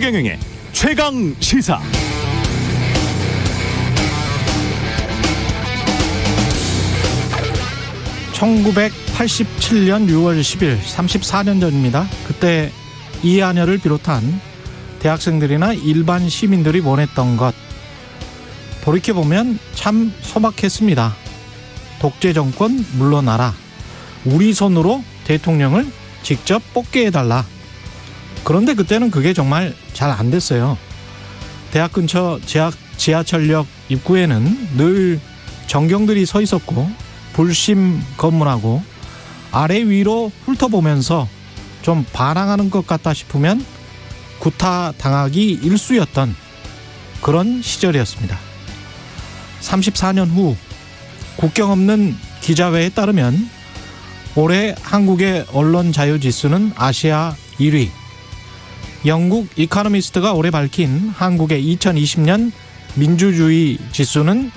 최경영의 최강 시사. (1987년 6월 10일) 34년 전입니다. 그때 이한열을 비롯한 대학생들이나 일반 시민들이 원했던 것, 돌이켜보면 참 소박했습니다. 독재 정권 물러나라, 우리 손으로 대통령을 직접 뽑게 해달라. 그런데 그때는 그게 정말 잘 안 됐어요. 대학 근처 지하철역 입구에는 늘 정경들이 서 있었고, 불심 검문하고 아래 위로 훑어보면서 좀 반항하는 것 같다 싶으면 구타당하기 일쑤였던 그런 시절이었습니다. 34년 후 국경 없는 기자회에 따르면 올해 한국의 언론 자유 지수는 아시아 1위. 영국 이코노미스트가 올해 밝힌 한국의 2020년 민주주의 지수는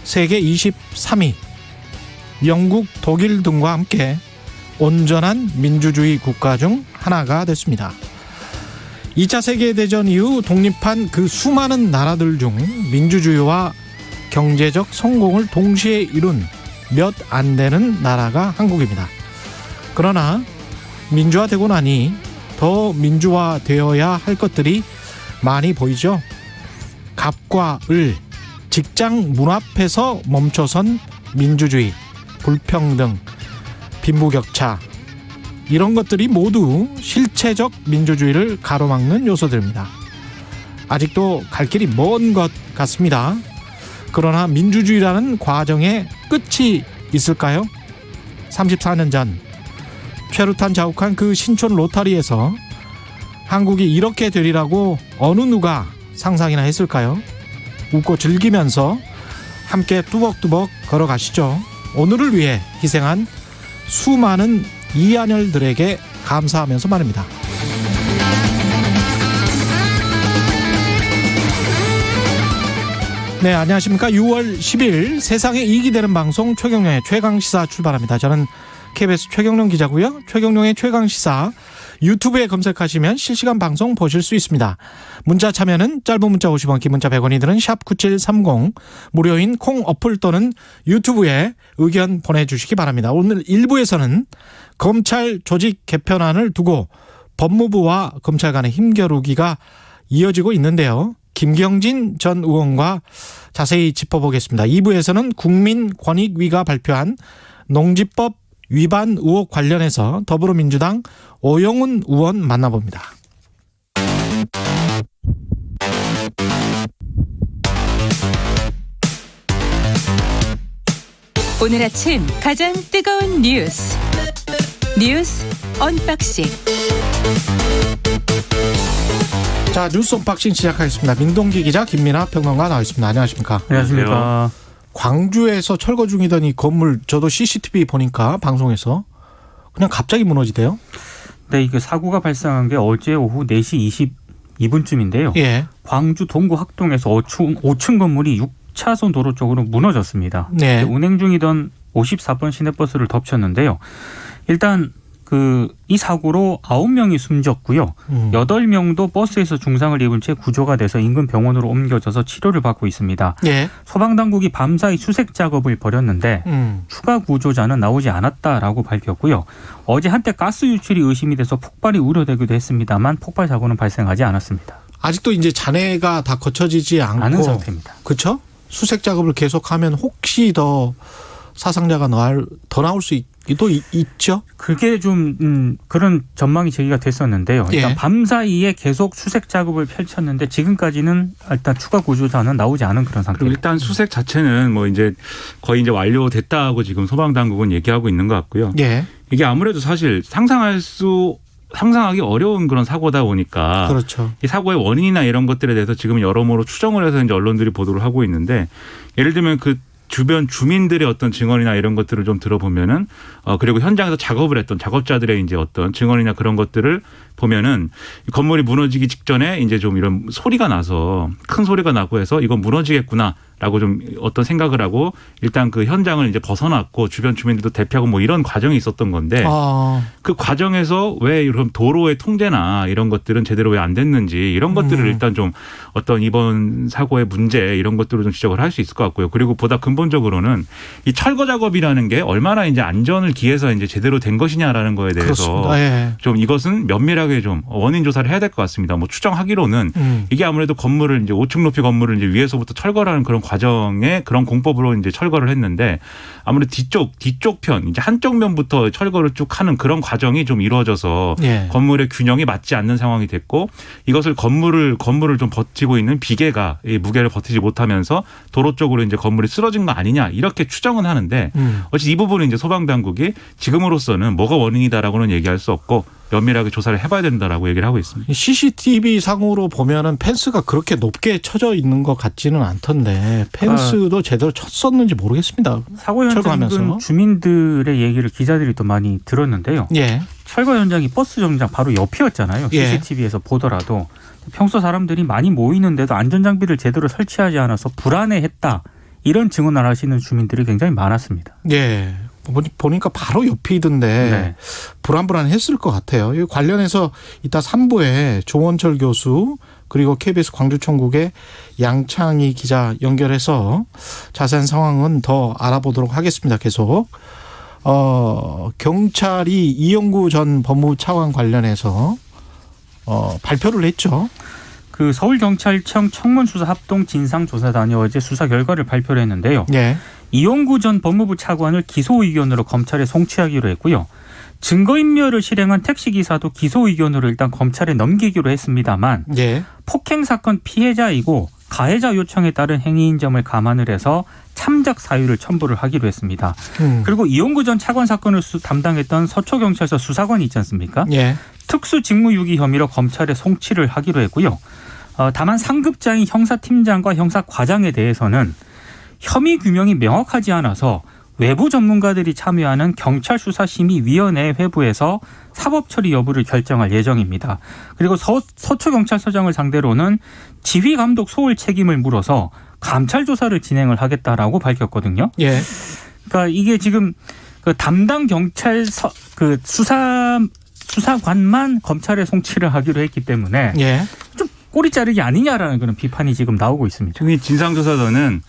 세계 23위. 영국, 독일 등과 함께 온전한 민주주의 국가 중 하나가 됐습니다. 2차 세계대전 이후 독립한 그 수많은 나라들 중 민주주의와 경제적 성공을 동시에 이룬 몇 안 되는 나라가 한국입니다. 그러나 민주화되고 나니 더 민주화되어야 할 것들이 많이 보이죠. 갑과 을, 직장 문 앞에서 멈춰선 민주주의, 불평등, 빈부격차, 이런 것들이 모두 실체적 민주주의를 가로막는 요소들입니다. 아직도 갈 길이 먼 것 같습니다. 그러나 민주주의라는 과정에 끝이 있을까요? 34년 전 최루탄 자욱한 그 신촌 로터리에서 한국이 이렇게 되리라고 어느 누가 상상이나 했을까요? 웃고 즐기면서 함께 뚜벅뚜벅 걸어가시죠. 오늘을 위해 희생한 수많은 이한열들에게 감사하면서 말입니다. 네, 안녕하십니까. 6월 10일 세상에 이익이 되는 방송 최경영의 최강시사 출발합니다. 저는 KBS 최경영 기자고요. 최경영의 최강시사 유튜브에 검색하시면 실시간 방송 보실 수 있습니다. 문자 참여는 짧은 문자 50원, 긴 문자 100원이 드는 샵 9730, 무료인 콩 어플 또는 유튜브에 의견 보내주시기 바랍니다. 오늘 1부에서는 검찰 조직 개편안을 두고 법무부와 검찰 간의 힘겨루기가 이어지고 있는데요. 김경진 전 의원과 자세히 짚어보겠습니다. 2부에서는 국민권익위가 발표한 농지법 위반 의혹 관련해서 더불어민주당 오영훈 의원 만나봅니다. 오늘 아침 가장 뜨거운 뉴스 언박싱. 자, 뉴스 언박싱 시작하겠습니다. 민동기 기자, 김민하 평론가 나와 있습니다. 안녕하십니까? 안녕하십니까? 광주에서 철거 중이던 이 건물, 저도 CCTV 보니까 방송에서 그냥 갑자기 무너지대요. 네, 이게 사고가 발생한 게 어제 오후 4시 22분쯤인데요. 예. 광주 동구 학동에서 5층 건물이 6차선 도로 쪽으로 무너졌습니다. 네. 운행 중이던 54번 시내버스를 덮쳤는데요. 일단 이 사고로 9명이 숨졌고요. 8명도 버스에서 중상을 입은 채 구조가 돼서 인근 병원으로 옮겨져서 치료를 받고 있습니다. 예. 소방당국이 밤사이 수색 작업을 벌였는데 추가 구조자는 나오지 않았다라고 밝혔고요. 어제 한때 가스 유출이 의심이 돼서 폭발이 우려되기도 했습니다만 폭발 사고는 발생하지 않았습니다. 아직도 이제 잔해가 다 거쳐지지 않은 상태입니다. 그렇죠? 수색 작업을 계속하면 혹시 더 사상자가 더 나올 수도 있죠? 그게 좀 그런 전망이 제기가 됐었는데요. 일단 예. 밤사이에 계속 수색 작업을 펼쳤는데 지금까지는 일단 추가 구조자는 나오지 않은 그런 상태입니다. 일단 수색 자체는 뭐 이제 거의 이제 완료됐다고 지금 소방당국은 얘기하고 있는 것 같고요. 예. 이게 아무래도 사실 상상하기 어려운 그런 사고다 보니까 그렇죠. 이 사고의 원인이나 이런 것들에 대해서 지금 여러모로 추정을 해서 이제 언론들이 보도를 하고 있는데, 예를 들면 그 주변 주민들의 어떤 증언이나 이런 것들을 좀 들어보면은 그리고 현장에서 작업을 했던 작업자들의 이제 어떤 증언이나 그런 것들을 보면은 건물이 무너지기 직전에 이제 좀 이런 소리가 나서 큰 소리가 나고 해서 이건 무너지겠구나 라고 좀 어떤 생각을 하고 일단 그 현장을 이제 벗어났고 주변 주민들도 대피하고 뭐 이런 과정이 있었던 건데 그 과정에서 왜 이런 도로의 통제나 이런 것들은 제대로 왜 안 됐는지 이런 것들을 일단 좀 어떤 이번 사고의 문제 이런 것들을 좀 지적을 할 수 있을 것 같고요. 그리고 보다 근본적으로는 이 철거 작업이라는 게 얼마나 이제 안전을 기해서 이제 제대로 된 것이냐라는 거에 대해서 좀 이것은 면밀하게 좀 원인 조사를 해야 될 것 같습니다. 뭐 추정하기로는 이게 아무래도 건물을 이제 5층 높이 건물을 이제 위에서부터 철거라는 그런 과정에 그런 공법으로 이제 철거를 했는데 아무래도 뒤쪽 편 이제 한쪽 면부터 철거를 쭉 하는 그런 과정이 좀 이루어져서 건물의 균형이 맞지 않는 상황이 됐고 이것을 건물을 좀 버티고 있는 비계가 이 무게를 버티지 못하면서 도로 쪽으로 이제 건물이 쓰러진 거 아니냐 이렇게 추정은 하는데 어찌 이 부분은 이제 소방 당국이 지금으로서는 뭐가 원인이다라고는 얘기할 수 없고 면밀하게 조사를 해봐야 된다라고 얘기를 하고 있습니다. CCTV 상으로 보면은 펜스가 그렇게 높게 쳐져 있는 것 같지는 않던데 펜스도 제대로 쳤었는지 모르겠습니다. 사고 현장은 주민들의 얘기를 기자들이 또 많이 들었는데요. 철거 현장이 버스 정류장 바로 옆이었잖아요. CCTV에서 보더라도 평소 사람들이 많이 모이는데도 안전장비를 제대로 설치하지 않아서 불안해했다. 이런 증언을 하시는 주민들이 굉장히 많았습니다. 보니까 바로 옆이던데 불안했을 것 같아요. 이 관련해서 이따 3부에 조원철 교수 그리고 KBS 광주총국의 양창희 기자 연결해서 자세한 상황은 더 알아보도록 하겠습니다. 계속 경찰이 이영구 전 법무부 차관 관련해서 발표를 했죠. 그 서울경찰청 청문수사합동진상조사단이 어제 수사 결과를 발표를 했는데요. 이용구 전 법무부 차관을 기소 의견으로 검찰에 송치하기로 했고요. 증거인멸을 실행한 택시기사도 기소 의견으로 일단 검찰에 넘기기로 했습니다만 폭행 사건 피해자이고 가해자 요청에 따른 행위인 점을 감안을 해서 참작 사유를 첨부를 하기로 했습니다. 그리고 이용구 전 차관 사건을 담당했던 서초경찰서 수사관이 있지 않습니까? 특수직무유기 혐의로 검찰에 송치를 하기로 했고요. 다만 상급자인 형사팀장과 형사과장에 대해서는 혐의 규명이 명확하지 않아서 외부 전문가들이 참여하는 경찰수사심의위원회 회부에서 사법처리 여부를 결정할 예정입니다. 그리고 서초경찰서장을 상대로는 지휘감독 소홀 책임을 물어서 감찰 조사를 진행을 하겠다라고 밝혔거든요. 그러니까 이게 지금 그 담당 경찰서 그 수사관만 검찰에 송치를 하기로 했기 때문에 좀 꼬리 자르기 아니냐라는 그런 비판이 지금 나오고 있습니다. 특히 진상조사단은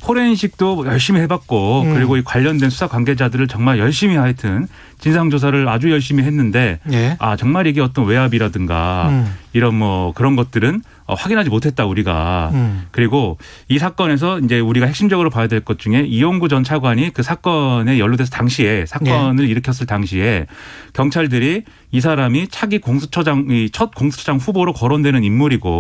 포렌식도 열심히 해봤고 그리고 이 관련된 수사 관계자들을 정말 열심히 하여튼 진상조사를 아주 열심히 했는데 정말 이게 어떤 외압이라든가 이런 뭐 그런 것들은 확인하지 못했다 우리가. 그리고 이 사건에서 이제 우리가 핵심적으로 봐야 될 것 중에 이용구 전 차관이 그 사건에 연루돼서 당시에 사건을 일으켰을 당시에 경찰들이 이 사람이 차기 공수처장 첫 공수처장 후보로 거론되는 인물이고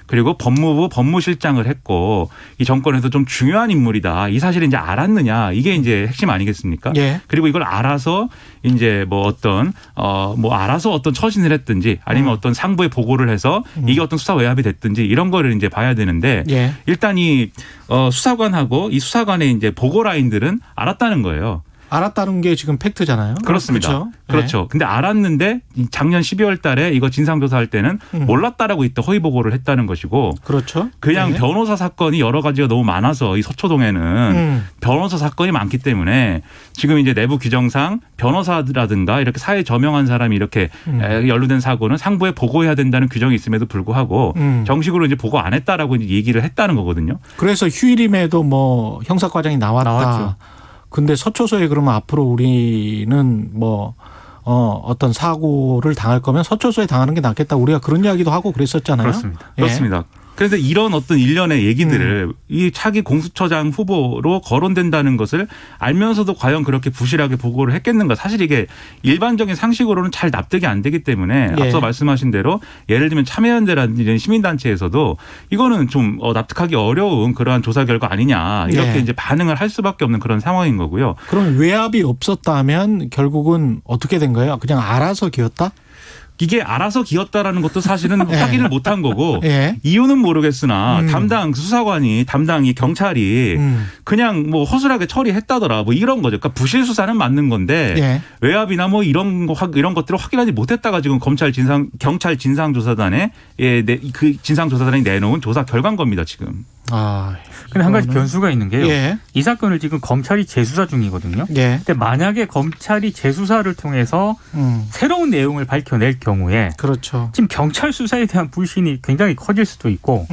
그리고 법무부 법무실장을 했고 이 정권에서 좀 중요한 인물이다. 이 사실을 이제 알았느냐 이게 이제 핵심 아니겠습니까? 그리고 이걸 알아서 이제 뭐 어떤 알아서 어떤 처신을 했든지 아니면 어떤 상부에 보고를 해서 이게 어떤 수사 외압이 됐든지 이런 거를 이제 봐야 되는데 일단 이 수사관하고 이 수사관의 이제 보고 라인들은 알았다는 거예요. 알았다는 게 지금 팩트잖아요. 그렇습니다. 그렇죠. 근데 알았는데 작년 12월 달에 이거 진상조사할 때는 몰랐다라고 이때 허위 보고를 했다는 것이고 그냥 변호사 사건이 여러 가지가 너무 많아서 이 서초동에는 변호사 사건이 많기 때문에 지금 이제 내부 규정상 변호사라든가 이렇게 사회 저명한 사람이 이렇게 연루된 사고는 상부에 보고해야 된다는 규정이 있음에도 불구하고 정식으로 이제 보고 안 했다라고 이제 얘기를 했다는 거거든요. 그래서 휴일임에도 뭐 형사과장이 나왔죠. 근데 서초소에 그러면 앞으로 우리는 어떤 사고를 당할 거면 서초소에 당하는 게 낫겠다. 우리가 그런 이야기도 하고 그랬었잖아요. 그렇습니다. 그래서 이런 어떤 일련의 얘기들을 이 차기 공수처장 후보로 거론된다는 것을 알면서도 과연 그렇게 부실하게 보고를 했겠는가. 사실 이게 일반적인 상식으로는 잘 납득이 안 되기 때문에 앞서 말씀하신 대로 예를 들면 참여연대라든지 이런 시민단체에서도 이거는 좀 납득하기 어려운 그러한 조사 결과 아니냐 이렇게 이제 반응을 할 수밖에 없는 그런 상황인 거고요. 그럼 외압이 없었다면 결국은 어떻게 된 거예요? 그냥 알아서 기었다? 이게 알아서 기었다라는 것도 사실은 확인을 못한 거고 이유는 모르겠으나 담당 수사관이 담당이 경찰이 그냥 뭐 허술하게 처리했다더라 뭐 이런 거죠. 그러니까 부실 수사는 맞는 건데 외압이나 뭐 이런 것들을 확인하지 못했다가 지금 경찰 진상조사단에 그 진상조사단이 내놓은 조사 결과인 겁니다 지금. 근데 한 가지 이거는- 변수가 있는 게요. 예. 이 사건을 지금 검찰이 재수사 중이거든요. 예. 근데 만약에 검찰이 재수사를 통해서 새로운 내용을 밝혀낼 경우에 그렇죠. 지금 경찰 수사에 대한 불신이 굉장히 커질 수도 있고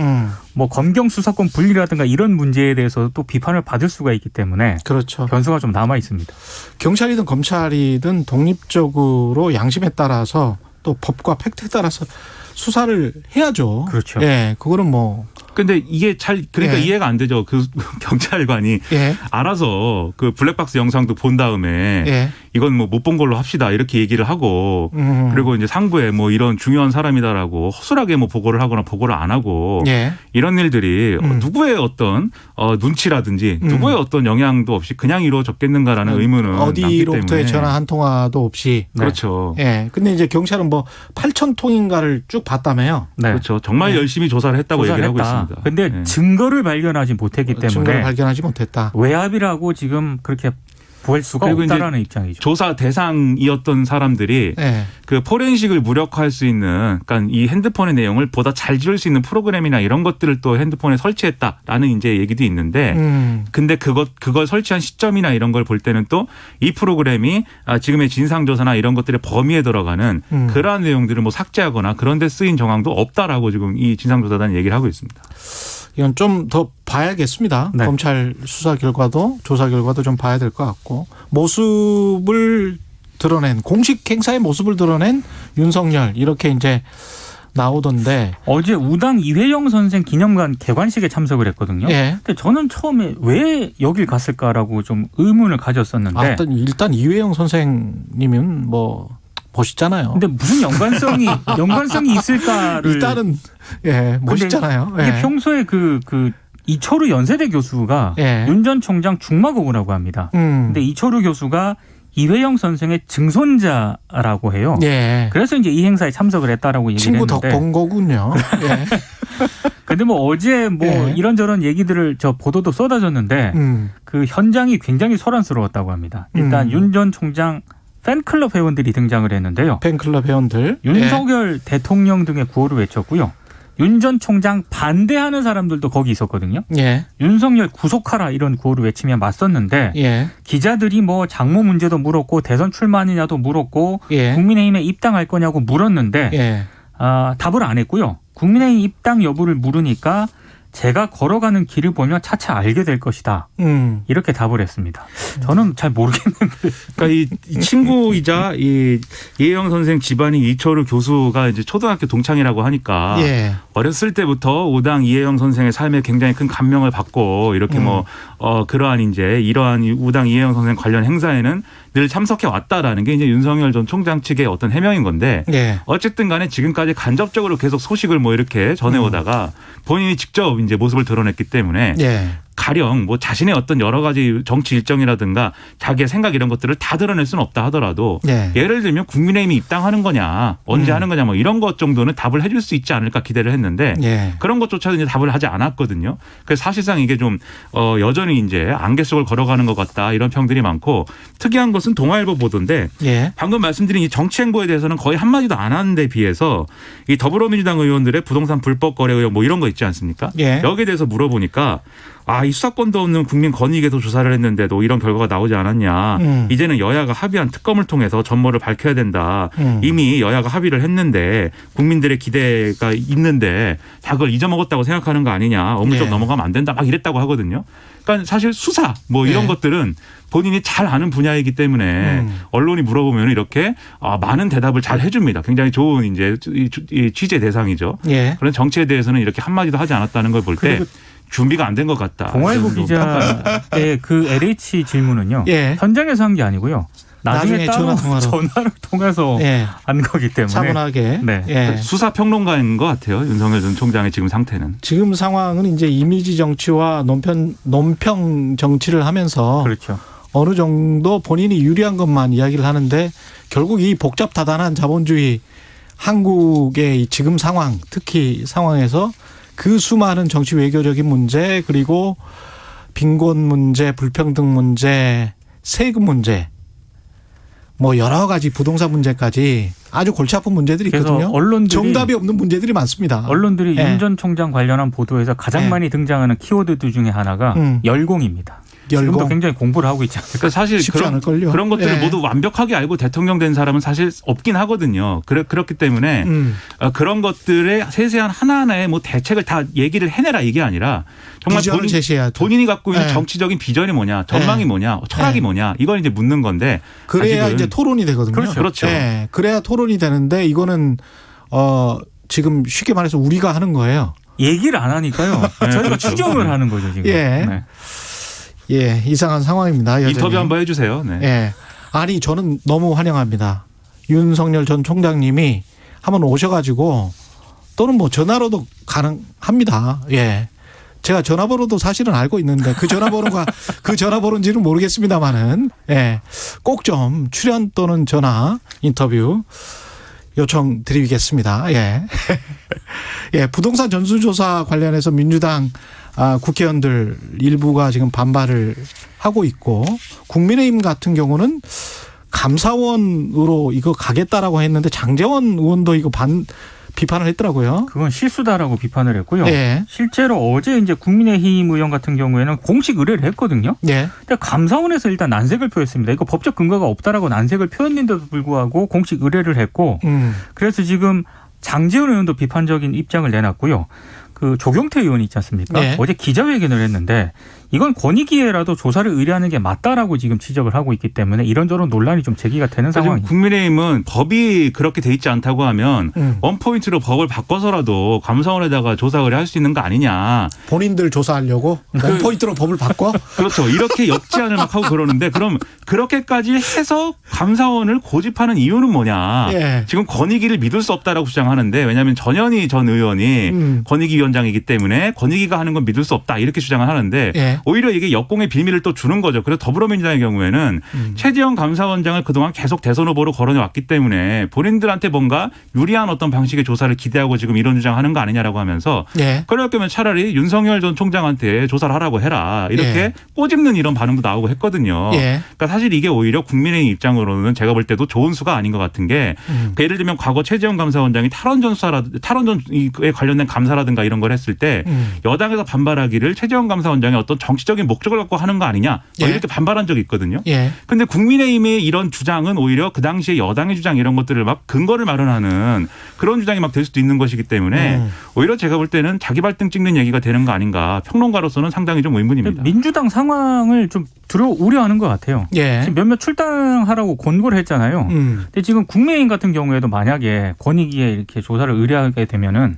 뭐 검경 수사권 분리라든가 이런 문제에 대해서 또 비판을 받을 수가 있기 때문에 그렇죠. 변수가 좀 남아 있습니다. 경찰이든 검찰이든 독립적으로 양심에 따라서 또 법과 팩트에 따라서 수사를 해야죠. 그렇죠. 예, 그거는 뭐. 근데 이게 그러니까 예. 이해가 안 되죠. 그 경찰관이 예. 알아서 그 블랙박스 영상도 본 다음에 예. 이건 뭐 못 본 걸로 합시다 이렇게 얘기를 하고 그리고 이제 상부에 뭐 이런 중요한 사람이다라고 허술하게 뭐 보고를 하거나 보고를 안 하고 예. 이런 일들이 누구의 어떤 눈치라든지 누구의 어떤 영향도 없이 그냥 이루어졌겠는가라는 의문은 남기 어디로부터의 때문에. 전화 한 통화도 없이. 그렇죠. 예. 근데 이제 경찰은 뭐 8,000통인가를 쭉 봤다며요. 네. 그렇죠. 정말 네. 열심히 조사를 했다고 조사를 얘기를 하고 했다. 있습니다. 근데 네. 증거를 발견하지 못했기 증거를 때문에 발견하지 못했다. 외압이라고 지금 그렇게 볼 수가 그리고 이제 없다라는 입장이죠. 조사 대상이었던 사람들이 예. 그 포렌식을 무력화할 수 있는, 그러니까 이 핸드폰의 내용을 보다 잘 지울 수 있는 프로그램이나 이런 것들을 또 핸드폰에 설치했다라는 이제 얘기도 있는데, 근데 그걸 설치한 시점이나 이런 걸 볼 때는 또 이 프로그램이 지금의 진상조사나 이런 것들의 범위에 들어가는 그러한 내용들을 뭐 삭제하거나 그런 데 쓰인 정황도 없다라고 지금 이 진상조사단이 얘기를 하고 있습니다. 이건 좀 더 봐야겠습니다. 네. 검찰 수사 결과도 조사 결과도 좀 봐야 될 것 같고 모습을 드러낸 공식 행사의 모습을 드러낸 윤석열 이렇게 이제 나오던데. 어제 우당 이회영 선생 기념관 개관식에 참석을 했거든요. 예. 근데 저는 처음에 왜 여길 갔을까라고 좀 의문을 가졌었는데. 일단 이회영 선생님은 뭐 멋있잖아요. 근데 무슨 연관성이 있을까를. 일단은 예 멋있잖아요. 이게 예. 평소에 그 이철우 연세대 교수가 예. 윤 전 총장 중마고우라고 합니다. 근데 이철우 교수가 이회영 선생의 증손자라고 해요. 예. 그래서 이제 이 행사에 참석을 했다라고 얘기를 친구 했는데. 덕본 거군요. 예. 근데 뭐 어제 뭐 예. 이런저런 얘기들을 저 보도도 쏟아졌는데 그 현장이 굉장히 소란스러웠다고 합니다. 일단 윤 전 총장 팬클럽 회원들이 등장을 했는데요. 팬클럽 회원들. 윤석열 대통령 등의 구호를 외쳤고요. 윤 전 총장 반대하는 사람들도 거기 있었거든요. 예. 윤석열 구속하라 이런 구호를 외치며 맞섰는데 예. 기자들이 뭐 장모 문제도 물었고 대선 출마하느냐도 물었고 예. 국민의힘에 입당할 거냐고 물었는데 예. 답을 안 했고요. 국민의힘 입당 여부를 물으니까 제가 걸어가는 길을 보면 차차 알게 될 것이다. 이렇게 답을 했습니다. 저는 잘 모르겠는데. 그러니까 이 친구이자 이 이혜영 선생 집안이 이철우 교수가 이제 초등학교 동창이라고 하니까 예. 어렸을 때부터 우당 이혜영 선생의 삶에 굉장히 큰 감명을 받고 이렇게 그러한 이제 이러한 우당 이혜영 선생 관련 행사에는 늘 참석해 왔다라는 게 이제 윤석열 전 총장 측의 어떤 해명인 건데 예. 어쨌든 간에 지금까지 간접적으로 계속 소식을 뭐 이렇게 전해오다가 본인이 직접 이제 모습을 드러냈기 때문에 예. 가령 뭐 자신의 어떤 여러 가지 정치 일정이라든가 자기의 생각 이런 것들을 다 드러낼 수는 없다 하더라도 예. 예를 들면 국민의힘이 입당하는 거냐 언제 하는 거냐 뭐 이런 것 정도는 답을 해줄 수 있지 않을까 기대를 했는데 예. 그런 것조차도 이제 답을 하지 않았거든요. 그래서 사실상 이게 좀 여전히 이제 안개 속을 걸어가는 것 같다 이런 평들이 많고 특이한 것은 동아일보 보도인데 예. 방금 말씀드린 이 정치 행보에 대해서는 거의 한마디도 안 하는 데 비해서 이 더불어민주당 의원들의 부동산 불법 거래 의혹 뭐 이런 거 있지 않습니까? 예. 여기에 대해서 물어보니까 이 수사권도 없는 국민권익에도 조사를 했는데도 이런 결과가 나오지 않았냐. 이제는 여야가 합의한 특검을 통해서 전모를 밝혀야 된다. 이미 여야가 합의를 했는데 국민들의 기대가 있는데 다 그걸 잊어먹었다고 생각하는 거 아니냐. 어물쩍 예. 넘어가면 안 된다. 막 이랬다고 하거든요. 그러니까 사실 수사 뭐 이런 예. 것들은 본인이 잘 아는 분야이기 때문에 언론이 물어보면 이렇게 많은 대답을 잘 해줍니다. 굉장히 좋은 이제 이 취재 대상이죠. 예. 그런 정치에 대해서는 이렇게 한마디도 하지 않았다는 걸 볼 때 준비가 안 된 것 같다. 동아일보 좀 기자의 그 LH 질문은요. 예. 현장에서 한 게 아니고요. 나중에 따로 전화를 통해서 예. 한 거기 때문에. 차분하게. 네. 예. 수사 평론가인 것 같아요. 윤석열 전 총장의 지금 상태는. 지금 상황은 이제 이미지 정치와 논평 정치를 하면서 그렇죠. 어느 정도 본인이 유리한 것만 이야기를 하는데 결국 이 복잡다단한 자본주의 한국의 이 지금 상황, 특히 상황에서 그 수많은 정치 외교적인 문제 그리고 빈곤 문제, 불평등 문제, 세금 문제 뭐 여러 가지 부동산 문제까지 아주 골치 아픈 문제들이 그래서 있거든요. 언론들이 정답이 없는 문제들이 많습니다. 언론들이 예. 윤 전 총장 관련한 보도에서 가장 예. 많이 등장하는 키워드들 중에 하나가 열공입니다. 지금도 열공. 굉장히 공부를 하고 있지 않습니까? 그러니까 사실 쉽지 않을걸요. 그런 것들을 예. 모두 완벽하게 알고 대통령 된 사람은 사실 없긴 하거든요. 그렇기 때문에 그런 것들의 세세한 하나하나의 뭐 대책을 다 얘기를 해내라 이게 아니라 정말 비전을 제시해야 돼. 본인이 갖고 있는 예. 정치적인 비전이 뭐냐, 전망이 뭐냐, 철학이 예. 뭐냐 이걸 이제 묻는 건데 그래야 아직은 이제 토론이 되거든요. 그렇죠. 예. 그래야 토론이 되는데 이거는 지금 쉽게 말해서 우리가 하는 거예요. 얘기를 안 하니까요. 저희가 추정을 하는 거죠 지금. 예. 네. 예, 이상한 상황입니다. 여전히. 인터뷰 한번 해주세요. 네. 예. 아니 저는 너무 환영합니다. 윤석열 전 총장님이 한번 오셔가지고 또는 뭐 전화로도 가능합니다. 예. 제가 전화번호도 사실은 알고 있는데 그 전화번호가 그 전화번호인지는 모르겠습니다만은 예. 꼭 좀 출연 또는 전화 인터뷰 요청드리겠습니다. 예. 예, 부동산 전수조사 관련해서 민주당 국회의원들 일부가 지금 반발을 하고 있고 국민의힘 같은 경우는 감사원으로 이거 가겠다라고 했는데 장제원 의원도 이거 비판을 했더라고요. 그건 실수다라고 비판을 했고요. 예. 실제로 어제 이제 국민의힘 의원 같은 경우에는 공식 의뢰를 했거든요. 예. 근데 감사원에서 일단 난색을 표했습니다. 이거 법적 근거가 없다라고 난색을 표했는데도 불구하고 공식 의뢰를 했고 그래서 지금 장제원 의원도 비판적인 입장을 내놨고요. 그 조경태 의원이 있지 않습니까? 네. 어제 기자회견을 했는데 이건 권익위에라도 조사를 의뢰하는 게 맞다라고 지금 지적을 하고 있기 때문에 이런저런 논란이 좀 제기가 되는 상황입니다. 국민의힘은 법이 그렇게 돼 있지 않다고 하면 원포인트로 법을 바꿔서라도 감사원에다가 조사 의뢰할 수 있는 거 아니냐. 본인들 조사하려고 원포인트로 법을 바꿔? 그렇죠. 이렇게 역제안을 막 하고 그러는데 그럼 그렇게까지 해서 감사원을 고집하는 이유는 뭐냐. 예. 지금 권익위를 믿을 수 없다라고 주장하는데 왜냐하면 전현희 전 의원이 권익위원장이기 때문에 권익위가 하는 건 믿을 수 없다 이렇게 주장을 하는데 예. 오히려 이게 역공의 빌미를 또 주는 거죠. 그래서 더불어민주당의 경우에는 최재형 감사원장을 그동안 계속 대선 후보로 거론해왔기 때문에 본인들한테 뭔가 유리한 어떤 방식의 조사를 기대하고 지금 이런 주장하는 거 아니냐라고 하면서 예. 그럴 거면 차라리 윤석열 전 총장한테 조사를 하라고 해라. 이렇게 예. 꼬집는 이런 반응도 나오고 했거든요. 예. 그러니까 사실 이게 오히려 국민의힘 입장으로는 제가 볼 때도 좋은 수가 아닌 것 같은 게 그러니까 예를 들면 과거 최재형 감사원장이 탈원전에 관련된 감사라든가 이런 걸 했을 때 여당에서 반발하기를 최재형 감사원장이 어떤 정치적인 목적을 갖고 하는 거 아니냐 예. 이렇게 반발한 적이 있거든요. 예. 근데 국민의힘의 이런 주장은 오히려 그 당시에 여당의 주장 이런 것들을 막 근거를 마련하는 그런 주장이 막 될 수도 있는 것이기 때문에 오히려 제가 볼 때는 자기 발등 찍는 얘기가 되는 거 아닌가 평론가로서는 상당히 좀 의문입니다. 민주당 상황을 좀 우려하는 것 같아요. 예. 지금 몇몇 출당하라고 권고를 했잖아요. 근데 지금 국민의힘 같은 경우에도 만약에 권익위에 이렇게 조사를 의뢰하게 되면은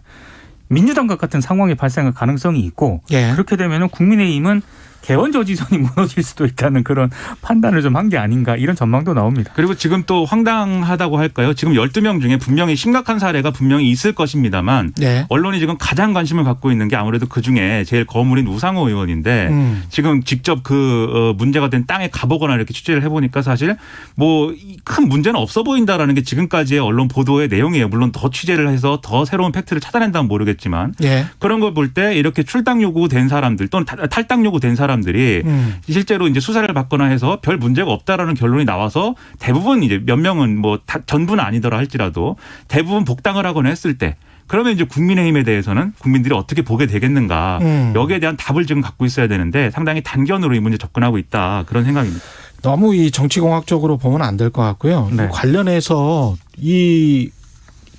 민주당과 같은 상황이 발생할 가능성이 있고 예. 그렇게 되면은 국민의힘은 개헌저지선이 무너질 수도 있다는 그런 판단을 좀 한 게 아닌가 이런 전망도 나옵니다. 그리고 지금 또 황당하다고 할까요? 지금 12명 중에 분명히 심각한 사례가 분명히 있을 것입니다만 네. 언론이 지금 가장 관심을 갖고 있는 게 아무래도 그중에 제일 거물인 우상호 의원인데 지금 직접 그 문제가 된 땅에 가보거나 이렇게 취재를 해보니까 사실 뭐 큰 문제는 없어 보인다라는 게 지금까지의 언론 보도의 내용이에요. 물론 더 취재를 해서 더 새로운 팩트를 찾아낸다면 모르겠지만 예. 그런 걸 볼 때 이렇게 출당 요구된 사람들 또는 탈당 요구된 사람들이 실제로 이제 수사를 받거나 해서 별 문제가 없다라는 결론이 나와서 대부분 이제 몇 명은 뭐 전부는 아니더라 할지라도 대부분 복당을 하거나 했을 때 그러면 이제 국민의힘에 대해서는 국민들이 어떻게 보게 되겠는가 여기에 대한 답을 지금 갖고 있어야 되는데 상당히 단견으로 이 문제 접근하고 있다 그런 생각입니다. 너무 이 정치공학적으로 보면 안 될 것 같고요. 네. 관련해서 이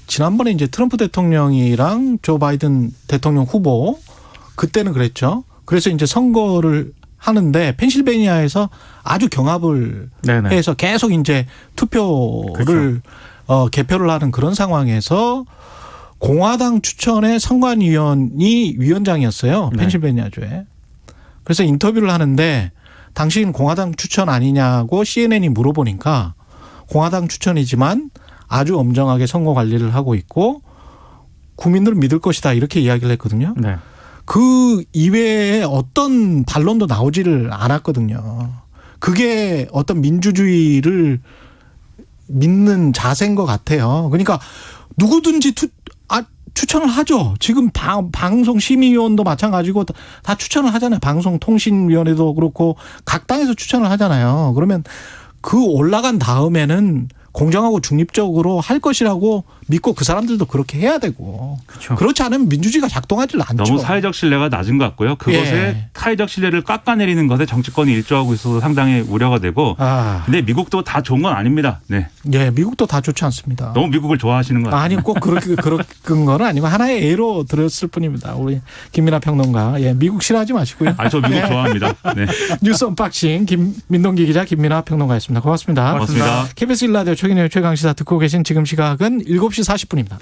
지난번에 이제 트럼프 대통령이랑 조 바이든 대통령 후보 그때는 그랬죠. 그래서 이제 선거를 하는데 펜실베니아에서 아주 경합을 네네. 해서 계속 이제 투표를 개표를 하는 그런 상황에서 공화당 추천의 선관위원이 위원장이었어요. 네. 펜실베니아주에. 그래서 인터뷰를 하는데 당신 공화당 추천 아니냐고 CNN이 물어보니까 공화당 추천이지만 아주 엄정하게 선거 관리를 하고 있고 국민들은 믿을 것이다 이렇게 이야기를 했거든요. 네. 그 이외에 어떤 반론도 나오지를 않았거든요. 그게 어떤 민주주의를 믿는 자세인 것 같아요. 그러니까 누구든지 추천을 하죠. 지금 방송 심의위원도 마찬가지고 다 추천을 하잖아요. 방송통신위원회도 그렇고 각 당에서 추천을 하잖아요. 그러면 그 올라간 다음에는 공정하고 중립적으로 할 것이라고 믿고 그 사람들도 그렇게 해야 되고 그렇죠. 그렇지 않으면 민주주의가 작동하지 않죠. 너무 사회적 신뢰가 낮은 것 같고요. 그것에 예. 사회적 신뢰를 깎아내리는 것에 정치권이 일조하고 있어서 상당히 우려가 되고. 근데 미국도 다 좋은 건 아닙니다. 네. 예, 미국도 다 좋지 않습니다. 너무 미국을 좋아하시는 것 같아요. 아니 꼭 그렇게 그런 건 아니고 하나의 예로 들었을 뿐입니다. 우리 김민하 평론가. 예, 미국 싫어하지 마시고요. 저 미국 좋아합니다. 네. 뉴스 언박싱 김민동기 기자 김민하 평론가였습니다. 고맙습니다. 고맙습니다. KBS 1라디오 최경영의 최강시사 듣고 계신 지금 시각은 7시 40분입니다.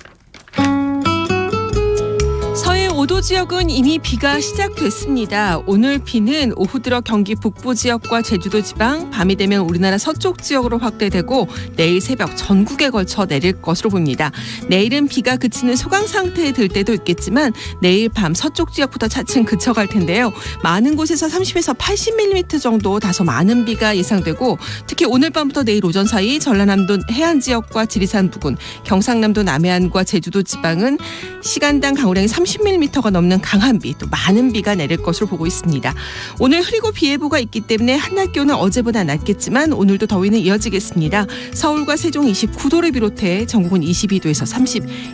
서해 5도 지역은 이미 비가 시작됐습니다. 오늘 비는 오후 들어 경기 북부 지역과 제주도 지방, 밤이 되면 우리나라 서쪽 지역으로 확대되고 내일 새벽 전국에 걸쳐 내릴 것으로 보입니다. 내일은 비가 그치는 소강 상태에 들 때도 있겠지만 내일 밤 서쪽 지역부터 차츰 그쳐갈 텐데요. 많은 곳에서 30에서 80mm 정도 다소 많은 비가 예상되고 특히 오늘 밤부터 내일 오전 사이 전라남도 해안 지역과 지리산 부근, 경상남도 남해안과 제주도 지방은 시간당 강우량이 30mm가 넘는 강한 비, 또 많은 비가 내릴 것으로 보고 있습니다. 오늘 흐리고 비 예보가 있기 때문에 한낮 기온은 어제보다 낮겠지만 오늘도 더위는 이어지겠습니다. 서울과 세종 29도를 비롯해 전국은 22도에서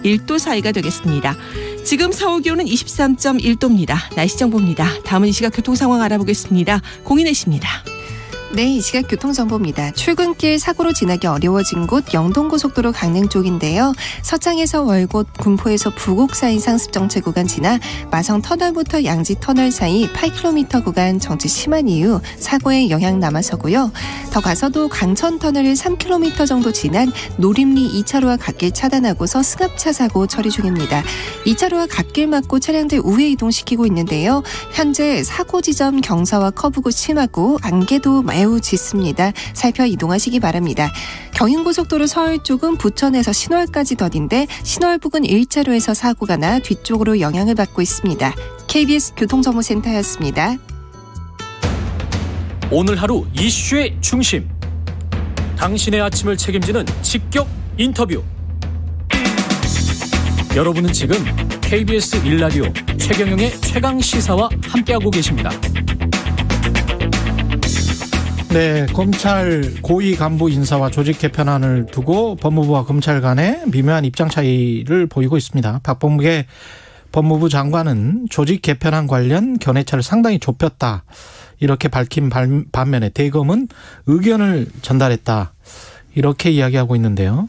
31도 사이가 되겠습니다. 지금 서울 기온은 23.1도입니다. 날씨 정보입니다. 다음은 이 시각 교통 상황 알아보겠습니다. 공인혜 씨입니다. 네, 이 시각 교통정보입니다. 출근길 사고로 지나기 어려워진 곳 영동고속도로 강릉 쪽인데요. 서창에서 월곶, 군포에서 부곡 사이 상습정체 구간 지나 마성 터널부터 양지 터널 사이 8km 구간 정체 심한 이유 사고에 영향 남아서고요. 더 가서도 강천 터널을 3km 정도 지난 노림리 2차로와 갓길 차단하고서 승합차 사고 처리 중입니다. 2차로와 갓길 막고 차량들 우회 이동시키고 있는데요. 현재 사고 지점 경사와 커브고 심하고 안개도 매우 짙습니다. 살펴 이동하시기 바랍니다. 경인고속도로 서울 쪽은 부천에서 신월까지 더딘데 신월 부근 1차로에서 사고가 나 뒤쪽으로 영향을 받고 있습니다. KBS 교통정보센터였습니다. 오늘 하루 이슈의 중심. 당신의 아침을 책임지는 직격 인터뷰. 여러분은 지금 KBS 1라디오 최경영의 최강시사와 함께하고 계십니다. 네, 검찰 고위 간부 인사와 조직 개편안을 두고 법무부와 검찰 간의 미묘한 입장 차이를 보이고 있습니다. 박범계 법무부 장관은 조직 개편안 관련 견해차를 상당히 좁혔다. 이렇게 밝힌 반면에 대검은 의견을 전달했다. 이렇게 이야기하고 있는데요.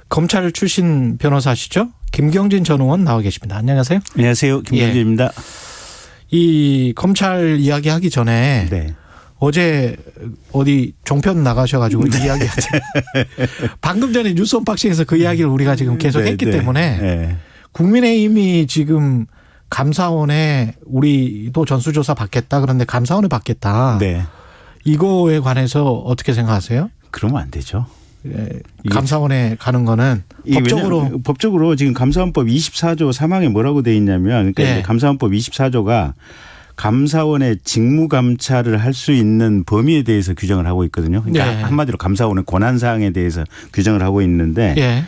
검찰 출신 변호사시죠? 김경진 전 의원 나와 계십니다. 안녕하세요. 안녕하세요. 김경진입니다. 이 검찰 이야기하기 전에 네. 어제 어디 종편 나가셔가지고 이야기하세요. 방금 전에 뉴스 언박싱에서 그 이야기를 우리가 지금 계속 했기 때문에 국민의힘이 지금 감사원에 우리도 전수조사 받겠다. 그런데 감사원에 받겠다. 네. 이거에 관해서 어떻게 생각하세요? 그러면 안 되죠. 감사원에 가는 거는 법적으로 지금 감사원법 24조 3항에 뭐라고 돼 있냐면 그러니까 감사원법 24조가 감사원의 직무 감찰을 할 수 있는 범위에 대해서 규정을 하고 있거든요. 그러니까 한마디로 감사원의 권한 사항에 대해서 규정을 하고 있는데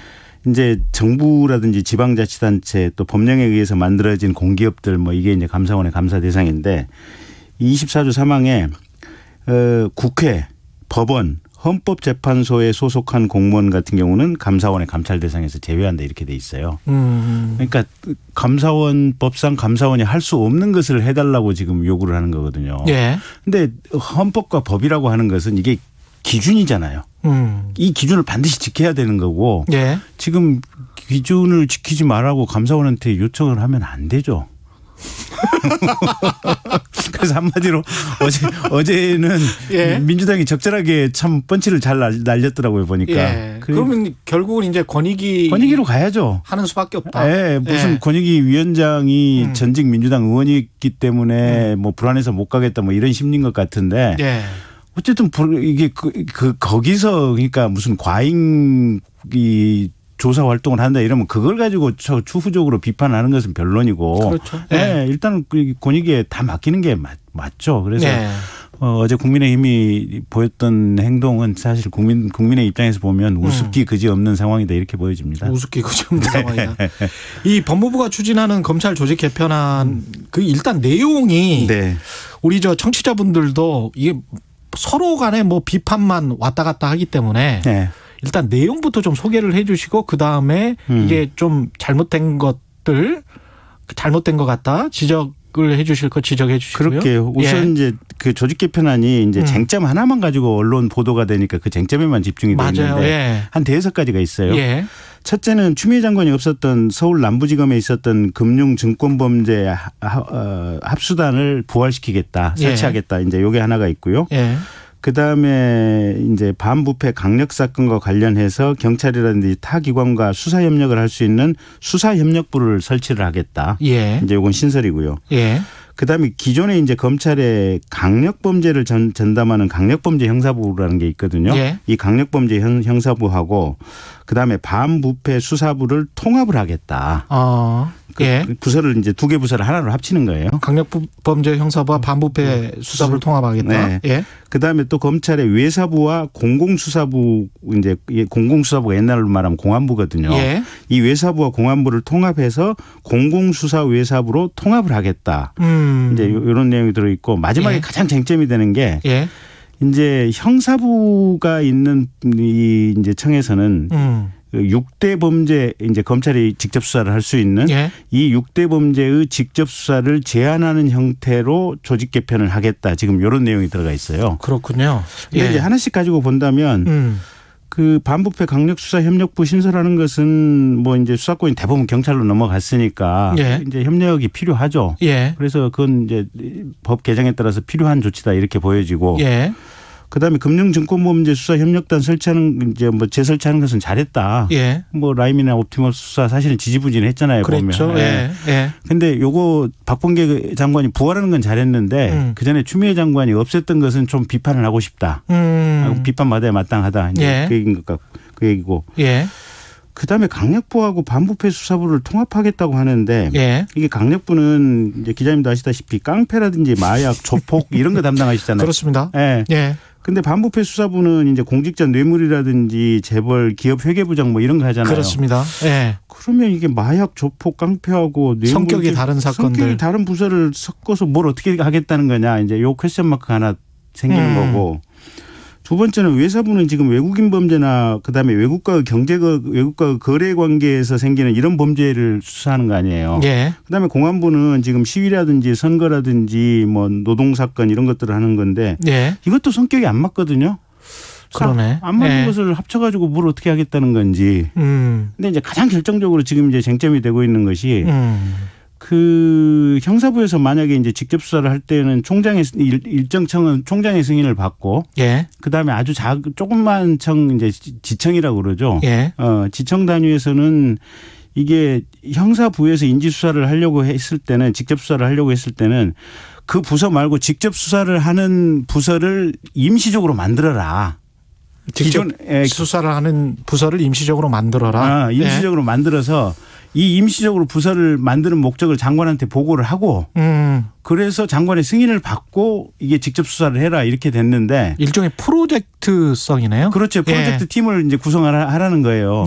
이제 정부라든지 지방자치단체 또 법령에 의해서 만들어진 공기업들 뭐 이게 이제 감사원의 감사 대상인데 24조 3항에 국회, 법원, 헌법재판소에 소속한 공무원 같은 경우는 감사원의 감찰 대상에서 제외한다 이렇게 돼 있어요. 그러니까 감사원 법상 감사원이 할 수 없는 것을 해달라고 지금 요구를 하는 거거든요. 그런데 헌법과 법이라고 하는 것은 이게 기준이잖아요. 이 기준을 반드시 지켜야 되는 거고 지금 기준을 지키지 말라고 감사원한테 요청을 하면 안 되죠. 그래서 한마디로 어제는 민주당이 적절하게 참 펀치를 잘 날렸더라고요 보니까. 그러면 결국은 이제 권익위로 가야죠. 하는 수밖에 없다. 무슨 권익위 위원장이 전직 민주당 의원이기 때문에 뭐 불안해서 못 가겠다 뭐 이런 심리인 것 같은데. 어쨌든 이게 거기서 그러니까 무슨 과잉이 조사 활동을 한다 이러면 그걸 가지고 추후적으로 비판하는 것은 변론이고. 그렇죠. 일단은 권익위에 다 맡기는 게 맞죠. 그래서 어제 국민의힘이 보였던 행동은 사실 국민의 입장에서 보면 우습기 그지없는 상황이다 이렇게 보여집니다. 우습기 그지없는 상황이다. 이 법무부가 추진하는 검찰 조직 개편안 그 일단 내용이 우리 저 청취자분들도 이게 서로 간에 뭐 비판만 왔다 갔다 하기 때문에 네. 일단 내용부터 좀 소개를 해 주시고 그다음에 이게 좀 잘못된 것들 잘못된 것 같다 지적을 해 주실 거 지적해 주시고요. 그렇게요. 우선 이제 그 조직 개편안이 이제 쟁점 하나만 가지고 언론 보도가 되니까 그 쟁점에만 집중이 되어 있는데 한 대여섯 가지가 있어요. 첫째는 추미애 장관이 없었던 서울 남부지검에 있었던 금융증권범죄 합수단을 부활시키겠다, 설치하겠다. 이제 요게 하나가 있고요. 그다음에 이제 반부패 강력 사건과 관련해서 경찰이라든지 타 기관과 수사 협력을 할 수 있는 수사 협력부를 설치를 하겠다. 이제 요건 신설이고요. 그다음에 기존에 이제 검찰에 강력범죄를 전담하는 강력범죄 형사부라는 게 있거든요. 이 강력범죄 형사부하고 그다음에 반부패 수사부를 통합을 하겠다. 그 부서를 이제 두 개 부서를 하나로 합치는 거예요. 강력범죄 형사부와 반부패 수사부를 통합하겠다. 그다음에 또 검찰의 외사부와 공공수사부 이제 공공수사부가 옛날로 말하면 공안부거든요. 이 외사부와 공안부를 통합해서 공공수사 외사부로 통합을 하겠다. 이제 이런 내용이 들어 있고 마지막에 가장 쟁점이 되는 게 이제 형사부가 있는 이 이제 청에서는 6대 범죄 이제 검찰이 직접 수사를 할 수 있는 이 6대 범죄의 직접 수사를 제한하는 형태로 조직 개편을 하겠다. 지금 이런 내용이 들어가 있어요. 그렇군요. 근데 이제 하나씩 가지고 본다면 그 반부패 강력수사협력부 신설하는 것은 뭐 이제 수사권이 대부분 경찰로 넘어갔으니까 이제 협력이 필요하죠. 그래서 그건 이제 법 개정에 따라서 필요한 조치다 이렇게 보여지고. 그다음에 금융증권범죄 수사협력단 설치하는 이제 뭐 재설치하는 것은 잘했다. 뭐 라임이나 옵티머스 수사 사실은 지지부진했잖아요. 그렇죠. 보면. 근데 요거 박범계 장관이 부활하는 건 잘했는데 그 전에 추미애 장관이 없앴던 것은 좀 비판을 하고 싶다. 비판받아야 마땅하다. 이제 그 얘기인 것 그 얘기고. 그다음에 강력부하고 반부패 수사부를 통합하겠다고 하는데 이게 강력부는 이제 기자님도 아시다시피 깡패라든지 마약, 조폭 이런 거 담당하시잖아요. 그렇습니다. 근데 반부패 수사부는 이제 공직자 뇌물이라든지 재벌, 기업 회계부장 뭐 이런 거 하잖아요. 그렇습니다. 그러면 이게 마약, 조폭, 깡패하고 뇌물 성격이 다른 사건들, 성격이 다른 부서를 섞어서 뭘 어떻게 하겠다는 거냐 이제 요 퀘스천 마크가 하나 생기는 거고. 두 번째는 외사부는 지금 외국인 범죄나 그다음에 외국과의 외국과의 거래 관계에서 생기는 이런 범죄를 수사하는 거 아니에요. 그다음에 공안부는 지금 시위라든지 선거라든지 뭐 노동 사건 이런 것들을 하는 건데 이것도 성격이 안 맞거든요. 그러네. 안 맞는 것을 합쳐가지고 뭘 어떻게 하겠다는 건지. 근데 이제 가장 결정적으로 지금 이제 쟁점이 되고 있는 것이. 그 형사부에서 만약에 이제 직접 수사를 할 때는 총장의 일정 청은 총장의 승인을 받고 그다음에 아주 조그만 청 이제 지청이라고 그러죠. 지청 단위에서는 이게 형사부에서 인지 수사를 하려고 했을 때는 직접 수사를 하려고 했을 때는 그 부서 말고 직접 수사를 하는 부서를 임시적으로 만들어라. 직접 수사를 하는 부서를 임시적으로 만들어라. 임시적으로 만들어서 이 임시적으로 부서를 만드는 목적을 장관한테 보고를 하고 그래서 장관의 승인을 받고 이게 직접 수사를 해라 이렇게 됐는데 일종의 프로젝트성이네요. 그렇죠. 프로젝트 팀을 이제 구성하라는 거예요.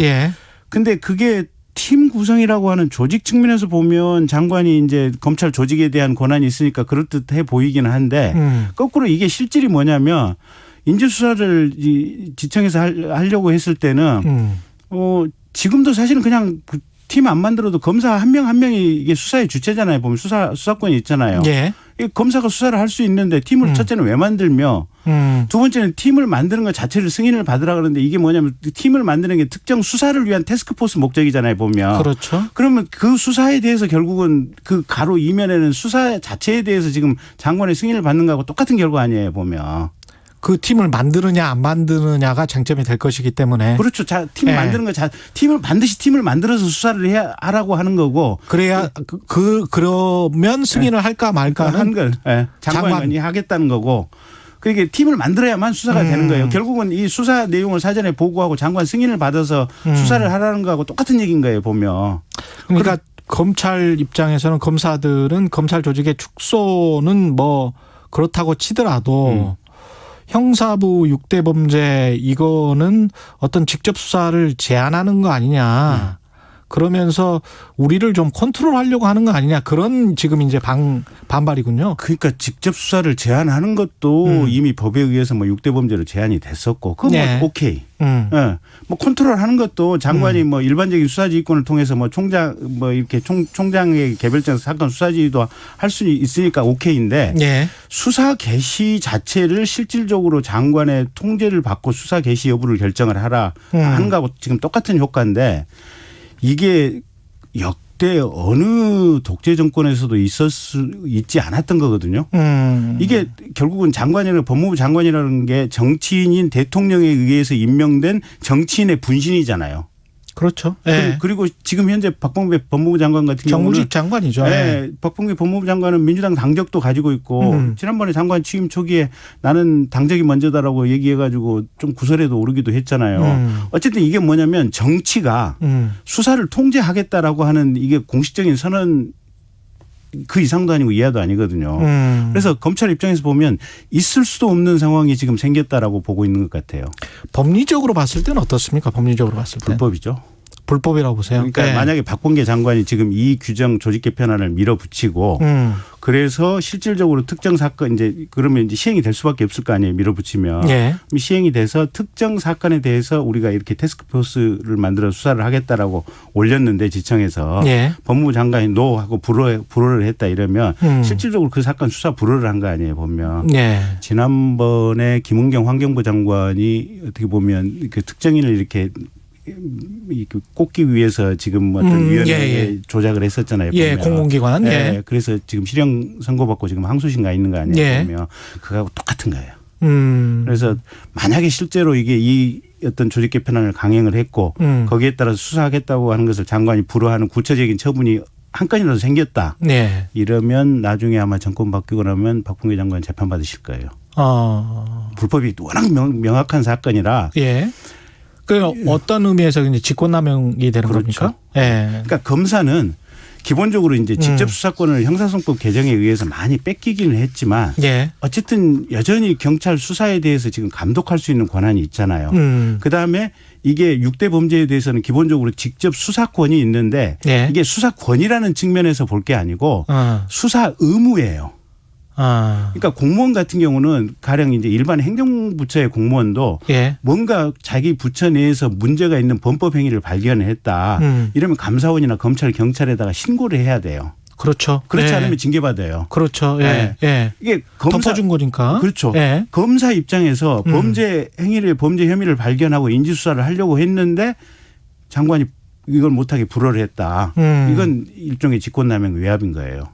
근데 그게 팀 구성이라고 하는 조직 측면에서 보면 장관이 이제 검찰 조직에 대한 권한이 있으니까 그럴듯해 보이기는 한데 거꾸로 이게 실질이 뭐냐면 인지수사를 지청에서 하려고 했을 때는 지금도 사실은 그냥 팀 안 만들어도 검사 한 명 한 명이 이게 수사의 주체잖아요. 보면 수사권이 있잖아요. 검사가 수사를 할 수 있는데 팀을 첫째는 왜 만들며 두 번째는 팀을 만드는 것 자체를 승인을 받으라 그러는데 이게 뭐냐면 팀을 만드는 게 특정 수사를 위한 태스크포스 목적이잖아요. 보면. 그렇죠. 그러면 그 수사에 대해서 결국은 그 가로 이면에는 수사 자체에 대해서 지금 장관의 승인을 받는 거하고 똑같은 결과 아니에요. 보면. 그 팀을 만드느냐 안 만드느냐가 쟁점이 될 것이기 때문에. 그렇죠. 팀을 만드는 거 팀을 반드시 팀을 만들어서 수사를 해야 하라고 하는 거고. 그래야 그러면 승인을 할까 말까는 한 걸 장관이 하겠다는 거고. 그게 팀을 만들어야만 수사가 되는 거예요. 결국은 이 수사 내용을 사전에 보고하고 장관 승인을 받아서 수사를 하라는 거하고 똑같은 얘기인 거예요. 보면. 그러니까 검찰 입장에서는 검사들은 검찰 조직의 축소는 뭐 그렇다고 치더라도 형사부 6대 범죄 이거는 어떤 직접 수사를 제한하는 거 아니냐. 그러면서 우리를 좀 컨트롤하려고 하는 거 아니냐 그런 지금 이제 반발이군요. 그러니까 직접 수사를 제한하는 것도 이미 법에 의해서 뭐 6대 범죄로 제한이 됐었고 그건 네. 뭐 오케이. 예. 뭐 컨트롤하는 것도 장관이 뭐 일반적인 수사지휘권을 통해서 뭐 총장 뭐 이렇게 총장의 개별적 사건 수사지휘도 할 수 있으니까 오케이인데 네. 수사 개시 자체를 실질적으로 장관의 통제를 받고 수사 개시 여부를 결정을 하라 하는 거하고 지금 똑같은 효과인데 이게 역대 어느 독재 정권에서도 있지 않았던 거거든요. 이게 결국은 장관이나 법무부 장관이라는 게 정치인인 대통령에 의해서 임명된 정치인의 분신이잖아요. 그렇죠. 네. 그리고 지금 현재 박범계 법무부 장관 같은 경우는 정무직 장관이죠. 네. 박범계 법무부 장관은 민주당 당적도 가지고 있고 지난번에 장관 취임 초기에 나는 당적이 먼저다라고 얘기해가지고 좀 구설에도 오르기도 했잖아요. 어쨌든 이게 뭐냐면 정치가 수사를 통제하겠다라고 하는 이게 공식적인 선언 그 이상도 아니고 이하도 아니거든요. 그래서 검찰 입장에서 보면 있을 수도 없는 상황이 지금 생겼다라고 보고 있는 것 같아요. 법리적으로 봤을 때는 어떻습니까? 법리적으로 봤을 때. 불법이죠. 불법이라고 보세요. 그러니까 네. 만약에 박범계 장관이 지금 이 규정 조직 개편안을 밀어붙이고 그래서 실질적으로 특정 사건 이제 그러면 이제 시행이 될 수밖에 없을 거 아니에요. 밀어붙이면. 네. 시행이 돼서 특정 사건에 대해서 우리가 이렇게 태스크포스를 만들어 수사를 하겠다라고 올렸는데 지청에서 네. 법무부 장관이 노하고 불허를 했다 이러면 실질적으로 그 사건 수사 불허를 한 거 아니에요. 보면. 네. 지난번에 김은경 환경부 장관이 어떻게 보면 그 특정인을 이렇게 꼽기 위해서 지금 어떤 위원회에 조작을 했었잖아요. 예, 보면. 공공기관. 예. 예. 그래서 지금 실형 선고받고 지금 항소심 가 있는 거 아니에요. 예. 보면 그거하고 똑같은 거예요. 그래서 만약에 실제로 이게 이 어떤 조직 개편안을 강행을 했고 거기에 따라서 수사하겠다고 하는 것을 장관이 불허하는 구체적인 처분이 한 건이라도 생겼다. 네. 이러면 나중에 아마 정권 바뀌고 나면 박범계 장관 재판받으실 거예요. 불법이 워낙 명확한 사건이라. 예. 그 어떤 의미에서 이제 직권남용이 되는 그렇죠. 겁니까? 예. 그러니까 검사는 기본적으로 이제 직접 수사권을 형사소송법 개정에 의해서 많이 뺏기기는 했지만 예. 어쨌든 여전히 경찰 수사에 대해서 지금 감독할 수 있는 권한이 있잖아요. 그다음에 이게 6대 범죄에 대해서는 기본적으로 직접 수사권이 있는데 예. 이게 수사권이라는 측면에서 볼 게 아니고 수사 의무예요. 그러니까 공무원 같은 경우는 가령 이제 일반 행정부처의 공무원도 예. 뭔가 자기 부처 내에서 문제가 있는 범법 행위를 발견했다. 이러면 감사원이나 검찰, 경찰에다가 신고를 해야 돼요. 그렇죠. 그렇지 예. 않으면 징계받아요. 그렇죠. 예. 예. 이게 검사 덮어준 거니까. 그렇죠. 예. 검사 입장에서 범죄 혐의를 발견하고 인지 수사를 하려고 했는데 장관이 이걸 못하게 불허를 했다. 이건 일종의 직권남용 외압인 거예요.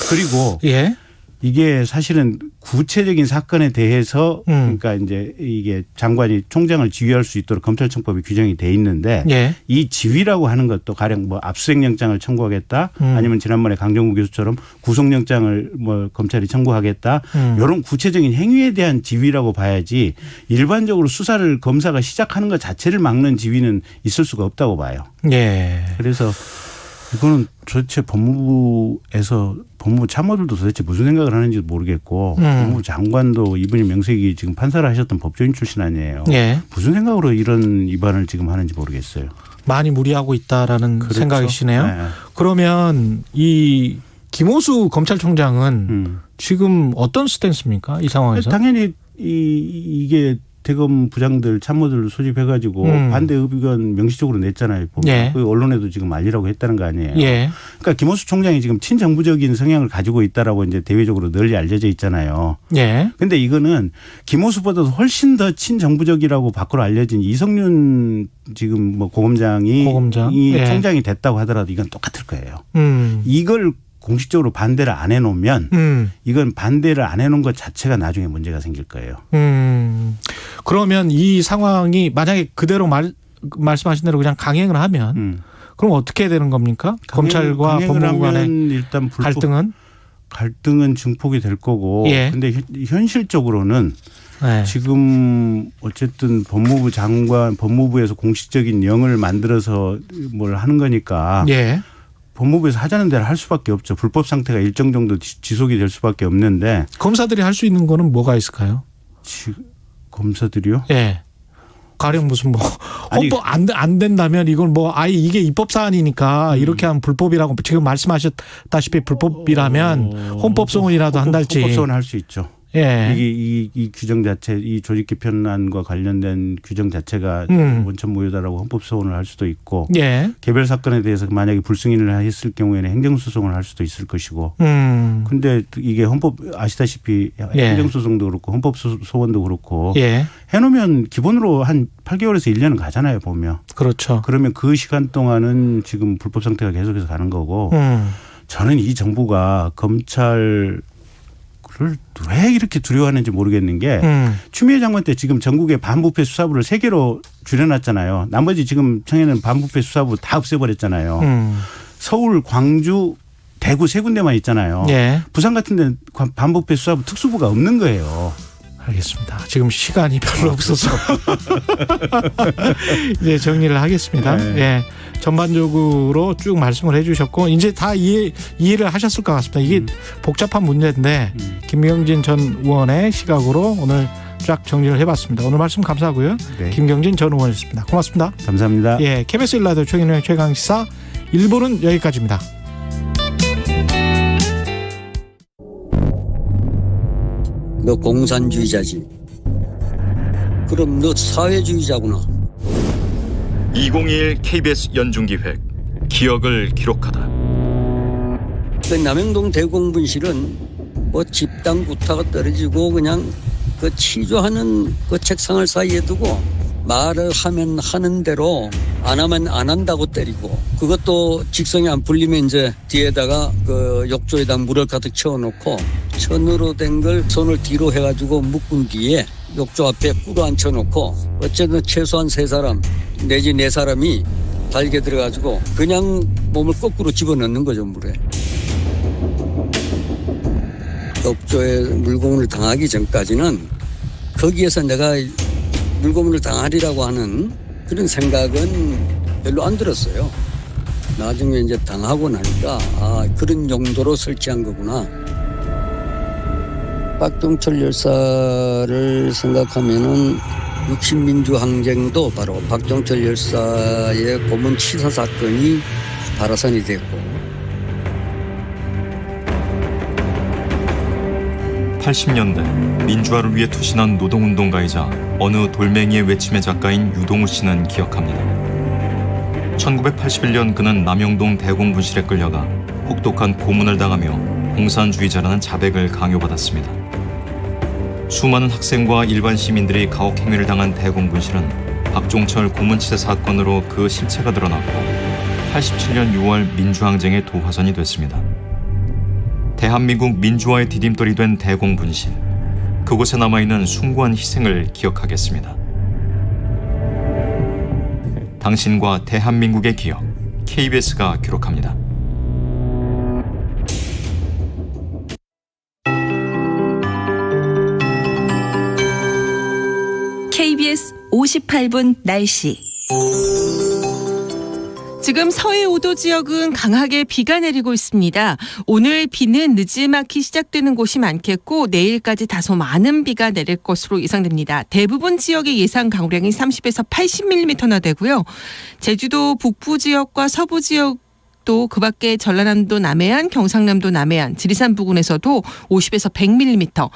그리고 예. 이게 사실은 구체적인 사건에 대해서 그러니까 이제 이게 장관이 총장을 지휘할 수 있도록 검찰청법이 규정이 돼 있는데 예. 이 지휘라고 하는 것도 가령 뭐 압수수색영장을 청구하겠다 아니면 지난번에 강정구 교수처럼 구속영장을 뭐 검찰이 청구하겠다 이런 구체적인 행위에 대한 지휘라고 봐야지 일반적으로 수사를 검사가 시작하는 것 자체를 막는 지휘는 있을 수가 없다고 봐요. 예. 그래서 이거는 도대체 법무부에서 법무부 참모들도 도대체 무슨 생각을 하는지 모르겠고 법무부 장관도 이분이 명색이 지금 판사를 하셨던 법조인 출신 아니에요. 예. 무슨 생각으로 이런 위반을 지금 하는지 모르겠어요. 많이 무리하고 있다라는 그렇죠. 생각이시네요. 네. 그러면 이 김호수 검찰총장은 지금 어떤 스탠스입니까? 이 상황에서? 당연히 이게 대검 부장들 참모들 소집해가지고 반대 의견 명시적으로 냈잖아요. 예. 그 언론에도 지금 알리라고 했다는 거 아니에요. 예. 그러니까 김호수 총장이 지금 친정부적인 성향을 가지고 있다라고 이제 대외적으로 널리 알려져 있잖아요. 예. 근데 이거는 김호수보다도 훨씬 더 친정부적이라고 밖으로 알려진 이성윤 지금 뭐 고검장이 예. 총장이 됐다고 하더라도 이건 똑같을 거예요. 이걸 공식적으로 반대를 안 해놓으면 이건 반대를 안 해놓은 것 자체가 나중에 문제가 생길 거예요. 그러면 이 상황이 만약에 그대로 말씀하신 대로 그냥 강행을 하면 그럼 어떻게 되는 겁니까? 검찰과 법무부 간의 일단 갈등은 증폭이 될 거고 예. 근데 현실적으로는 네. 지금 어쨌든 법무부 장관 법무부에서 공식적인 영을 만들어서 뭘 하는 거니까 예. 법무부에서 하자는 대로 할 수밖에 없죠. 불법 상태가 일정 정도 지속이 될 수밖에 없는데. 검사들이 할 수 있는 거는 뭐가 있을까요? 검사들이요? 예. 가령 무슨 뭐 헌법 안 된다면 이건 뭐 아예 이게 입법 사안이니까 이렇게 하면 불법이라고 지금 말씀하셨다시피 불법이라면 헌법 소원이라도 한달치 헌법 소원할 수 있죠. 예. 이 규정 자체, 이 조직 개편안과 관련된 규정 자체가 원천 무효다라고 헌법 소원을 할 수도 있고, 예. 개별 사건에 대해서 만약에 불승인을 했을 경우에는 행정소송을 할 수도 있을 것이고, 근데 이게 헌법 아시다시피 예. 행정소송도 그렇고 헌법 소원도 그렇고 예. 해놓으면 기본으로 한 8개월에서 1년은 가잖아요, 보면. 그렇죠. 그러면 그 시간 동안은 지금 불법 상태가 계속해서 가는 거고, 저는 이 정부가 검찰 왜 이렇게 두려워하는지 모르겠는 게 추미애 장관 때 지금 전국에 반부패 수사부를 3개로 줄여놨잖아요. 나머지 지금 청해는 반부패 수사부 다 없애버렸잖아요. 서울, 광주, 대구 3군데만 있잖아요. 예. 부산 같은 데는 반부패 수사부 특수부가 없는 거예요. 알겠습니다. 지금 시간이 별로 없어서 이제 정리를 하겠습니다. 네. 예. 전반적으로 쭉 말씀을 해 주셨고 이제 다 이해를 하셨을 것 같습니다. 이게 복잡한 문제인데 김경진 전 의원의 시각으로 오늘 쫙 정리를 해봤습니다. 오늘 말씀 감사하고요. 네. 김경진 전 의원이었습니다. 고맙습니다. 감사합니다. 예, KBS 1라디오 최경영의 최강시사 1부는 여기까지입니다. 너 공산주의자지. 그럼 너 사회주의자구나. 2021 KBS 연중기획 기억을 기록하다. 그 남영동 대공분실은 뭐 집당 구타가 떨어지고 그냥 그 치조하는 그 책상을 사이에 두고 말을 하면 하는 대로 안 하면 안 한다고 때리고 그것도 직성이 안 풀리면 이제 뒤에다가 그 욕조에다 물을 가득 채워놓고 천으로 된 걸 손을 뒤로 해가지고 묶은 뒤에 욕조 앞에 꿇어 앉혀놓고 어쨌든 최소한 3사람 내지 4사람이 달게 들어가지고 그냥 몸을 거꾸로 집어넣는 거죠, 물에. 욕조에 물고문을 당하기 전까지는 거기에서 내가 물고문을 당하리라고 하는 그런 생각은 별로 안 들었어요. 나중에 이제 당하고 나니까 그런 용도로 설치한 거구나. 박종철 열사를 생각하면은 60민주항쟁도 바로 박종철 열사의 고문 치사 사건이 발화선이 됐고 80년대 민주화를 위해 투신한 노동운동가이자 어느 돌멩이의 외침의 작가인 유동우 씨는 기억합니다. 1981년 그는 남영동 대공분실에 끌려가 혹독한 고문을 당하며 공산주의자라는 자백을 강요받았습니다. 수많은 학생과 일반 시민들이 가혹행위를 당한 대공분실은 박종철 고문치사 사건으로 그 실체가 드러났고 87년 6월 민주항쟁의 도화선이 됐습니다. 대한민국 민주화의 디딤돌이 된 대공분실, 그곳에 남아있는 숭고한 희생을 기억하겠습니다. 당신과 대한민국의 기억, KBS가 기록합니다. KBS 58분 날씨. 지금 서해 5도 지역은 강하게 비가 내리고 있습니다. 오늘 비는 늦지막히 시작되는 곳이 많겠고 내일까지 다소 많은 비가 내릴 것으로 예상됩니다. 대부분 지역의 예상 강우량이 30에서 80mm나 되고요. 제주도 북부 지역과 서부 지역 또 그밖에 전라남도 남해안, 경상남도 남해안, 지리산 부근에서도 50에서 100mm,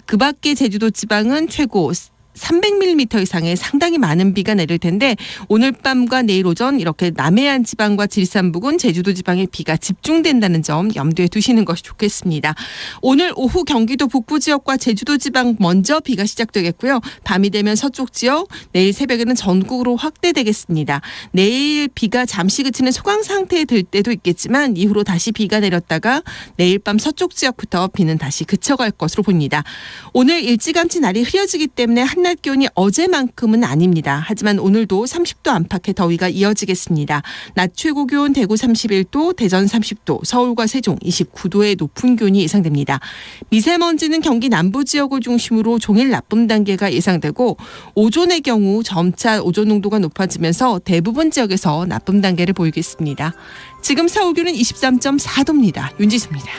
그밖에 제주도 지방은 최고 300mm 이상의 상당히 많은 비가 내릴 텐데 오늘 밤과 내일 오전 이렇게 남해안 지방과 지리산 부근, 제주도 지방에 비가 집중된다는 점 염두에 두시는 것이 좋겠습니다. 오늘 오후 경기도 북부 지역과 제주도 지방 먼저 비가 시작되겠고요. 밤이 되면 서쪽 지역, 내일 새벽에는 전국으로 확대되겠습니다. 내일 비가 잠시 그치는 소강 상태에 들 때도 있겠지만 이후로 다시 비가 내렸다가 내일 밤 서쪽 지역부터 비는 다시 그쳐갈 것으로 보입니다. 오늘 일찌감치 날이 흐려지기 때문에 한낮 기온이 어제만큼은 아닙니다. 하지만 오늘도 30도 안팎의 더위가 이어지겠습니다. 낮 최고 기온 대구 31도, 대전 30도, 서울과 세종 29도의 높은 기온이 예상됩니다. 미세먼지는 경기 남부 지역을 중심으로 종일 나쁨 단계가 예상되고 오존의 경우 점차 오존 농도가 높아지면서 대부분 지역에서 나쁨 단계를 보이겠습니다. 지금 서울 기온은 23.4도입니다. 윤지수입니다.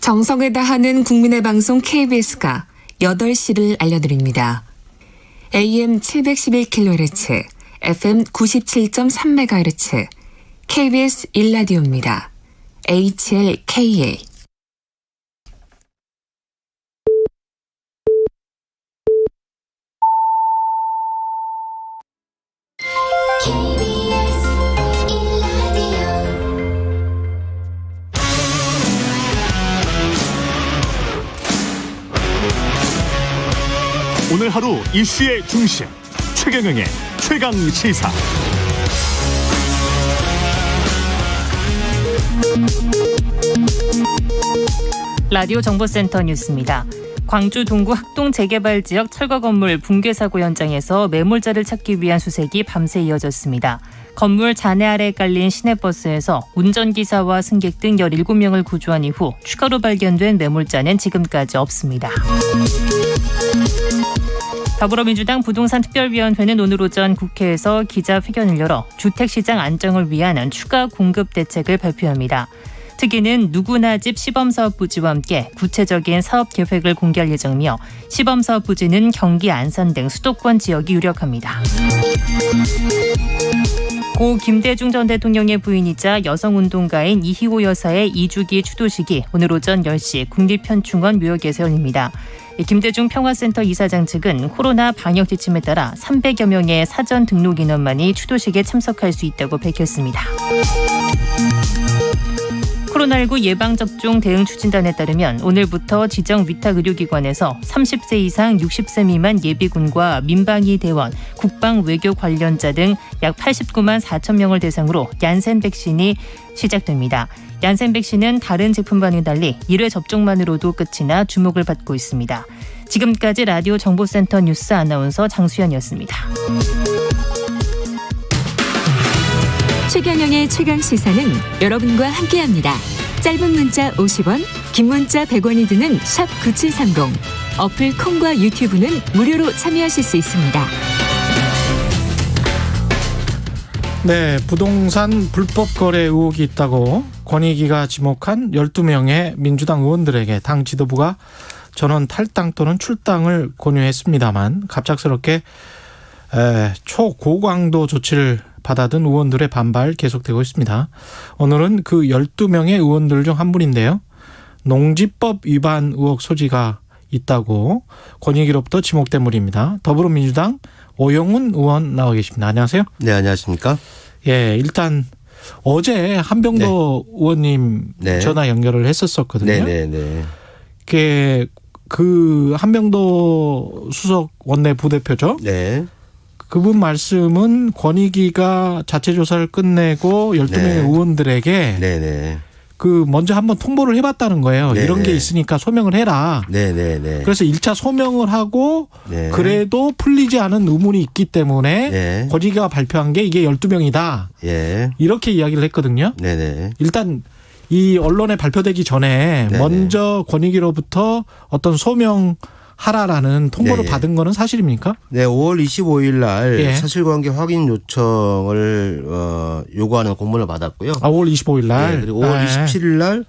정성을 다하는 국민의 방송 KBS가 8시를 알려드립니다. AM 711kHz, FM 97.3MHz, KBS 1라디오입니다. HLKA. 오늘 하루 이슈의 중심 최경영의 최강 시사. 라디오 정보센터 뉴스입니다. 광주 동구 학동 재개발 지역 철거 건물 붕괴 사고 현장에서 매몰자를 찾기 위한 수색이 밤새 이어졌습니다. 건물 잔해 아래 깔린 시내버스에서 운전기사와 승객 등 17명을 구조한 이후 추가로 발견된 매몰자는 지금까지 없습니다. 더불어민주당 부동산특별위원회는 오늘 오전 국회에서 기자회견을 열어 주택시장 안정을 위한 추가 공급 대책을 발표합니다. 특위는 누구나 집 시범사업 부지와 함께 구체적인 사업 계획을 공개할 예정이며 시범사업 부지는 경기 안산 등 수도권 지역이 유력합니다. 고 김대중 전 대통령의 부인이자 여성운동가인 이희호 여사의 2주기 추도식이 오늘 오전 10시 국립현충원 묘역에서 열립니다. 김대중 평화센터 이사장 측은 코로나 방역 지침에 따라 300여 명의 사전 등록 인원만이 추도식에 참석할 수 있다고 밝혔습니다. 코로나19 예방접종 대응 추진단에 따르면 오늘부터 지정 위탁 의료기관에서 30세 이상 60세 미만 예비군과 민방위 대원, 국방 외교 관련자 등 약 89만 4천 명을 대상으로 얀센 백신이 시작됩니다. 얀센 백신은 다른 제품과는 달리 1회 접종만으로도 끝이나 주목을 받고 있습니다. 지금까지 라디오 정보센터 뉴스 아나운서 장수연이었습니다. 최경영의 최강시사는 여러분과 함께합니다. 짧은 문자 50원, 긴 문자 100원이 드는 샵 9730. 어플 콩과 유튜브는 무료로 참여하실 수 있습니다. 네, 부동산 불법 거래 의혹이 있다고 권익위가 지목한 12명의 민주당 의원들에게 당 지도부가 전원 탈당 또는 출당을 권유했습니다만 갑작스럽게 초고강도 조치를 받아든 의원들의 반발 계속되고 있습니다. 오늘은 그 12명의 의원들 중 한 분인데요. 농지법 위반 의혹 소지가 있다고 권익위로부터 지목된 분입니다. 더불어민주당 오영훈 의원 나와 계십니다. 안녕하세요. 네, 안녕하십니까? 예, 일단 어제 한병도 의원님 전화 연결을 했었거든요. 네. 그 한병도 수석 원내 부대표죠. 네. 그분 말씀은 권익위가 자체 조사를 끝내고 12명의 의원들에게 그 먼저 한번 통보를 해봤다는 거예요. 이런 게 있으니까 소명을 해라. 그래서 1차 소명을 하고 그래도 풀리지 않은 의문이 있기 때문에 권익위가 발표한 게 이게 12명이다. 이렇게 이야기를 했거든요. 일단 이 언론에 발표되기 전에 먼저 권익위로부터 어떤 소명하라라는 통보를 받은 거는 사실입니까? 네, 5월 25일 날 사실관계 확인 요청을 요구하는 공문을 받았고요. 5월 25일 날. 그리고 5월 27일 날